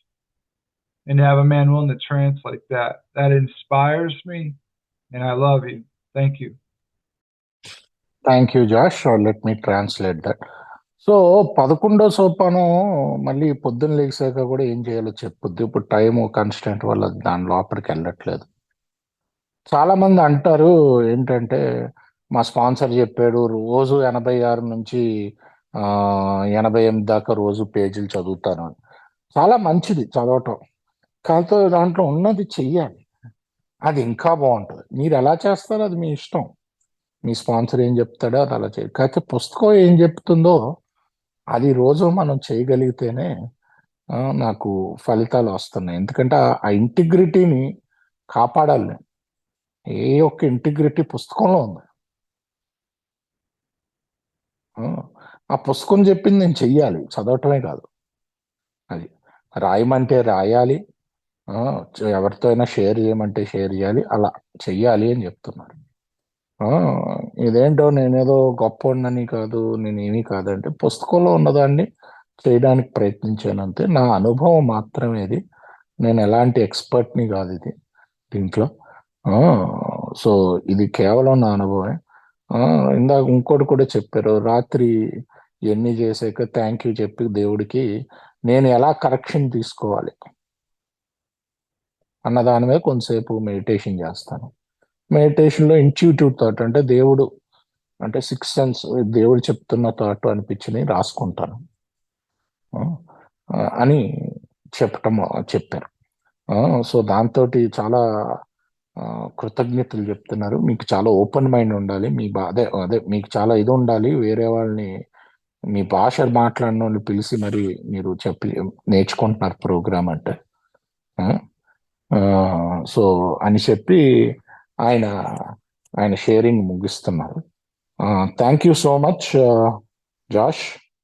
and to have a man willing to translate that. That inspires me, and I love you. Thank you. Thank you Josh. Let me translate that. So 11వ సోపానం మళ్ళీ పొద్దున్న లేచాక కూడా ఏం చేయాలో చెప్పొద్దు. ఇప్పుడు టైం కన్స్టెంట్ వల్ల దాని లోపలికి వెళ్ళట్లేదు. చాలా మంది అంటారు ఏంటంటే, మా స్పాన్సర్ చెప్పాడు రోజు 86 నుంచి 88 దాకా రోజు పేజీలు చదువుతాను అని. చాలా మంచిది చదవటం, కాకపోతే దాంట్లో ఉన్నది చెయ్యాలి. అది ఇంకా బాగుంటుంది. మీరు ఎలా చేస్తారో అది మీ ఇష్టం. మీ స్పాన్సర్ ఏం చెప్తాడో అది అలా చేయాలి. కాకపోతే పుస్తకం ఏం చెప్తుందో అది రోజు మనం చేయగలిగితేనే నాకు ఫలితాలు వస్తున్నాయి. ఎందుకంటే ఆ ఇంటిగ్రిటీని కాపాడాలి. ఏ ఒక్క ఇంటిగ్రిటీ పుస్తకంలో ఉంది. ఆ పుస్తకం చెప్పింది నేను చెయ్యాలి, చదవటమే కాదు. అది రాయమంటే రాయాలి, ఎవరితో అయినా షేర్ చేయమంటే షేర్ చేయాలి, అలా చెయ్యాలి అని చెప్తున్నారు. ఇదేంటో నేనేదో గొప్ప కాదు, నేనేమీ కాదంటే పుస్తకంలో ఉన్నదాన్ని చేయడానికి ప్రయత్నించానంతే. నా అనుభవం మాత్రమే ఇది. నేను ఎలాంటి ఎక్స్పర్ట్ని కాదు ఇది దీంట్లో. సో ఇది కేవలం నా అనుభవమే. ఇందాక ఇంకోటి కూడా చెప్పారు, రాత్రి ఇవన్నీ చేసాక థ్యాంక్ యూ చెప్పి దేవుడికి నేను ఎలా కరెక్షన్ తీసుకోవాలి అన్న దాని మీద కొంతసేపు మెడిటేషన్ చేస్తాను. మెడిటేషన్లో ఇంట్యూటివ్ థాట్ అంటే దేవుడు అంటే సిక్స్ సెన్స్, దేవుడు చెప్తున్న థాట్ అనిపించి రాసుకుంటాను అని చెప్పారు. సో దాంతో చాలా కృతజ్ఞతలు చెప్తున్నారు. మీకు చాలా ఓపెన్ మైండ్ ఉండాలి, మీ అదే అదే మీకు చాలా ఇది ఉండాలి, వేరే వాళ్ళని మీ భాష మాట్లాడిన వాళ్ళు పిలిచి మరి మీరు చెప్పి నేర్చుకుంటున్నారు ప్రోగ్రామ్ అంటే. సో అని చెప్పి ఆయన ఆయన షేరింగ్ ముగిస్తున్నారు. Thank you so much Josh.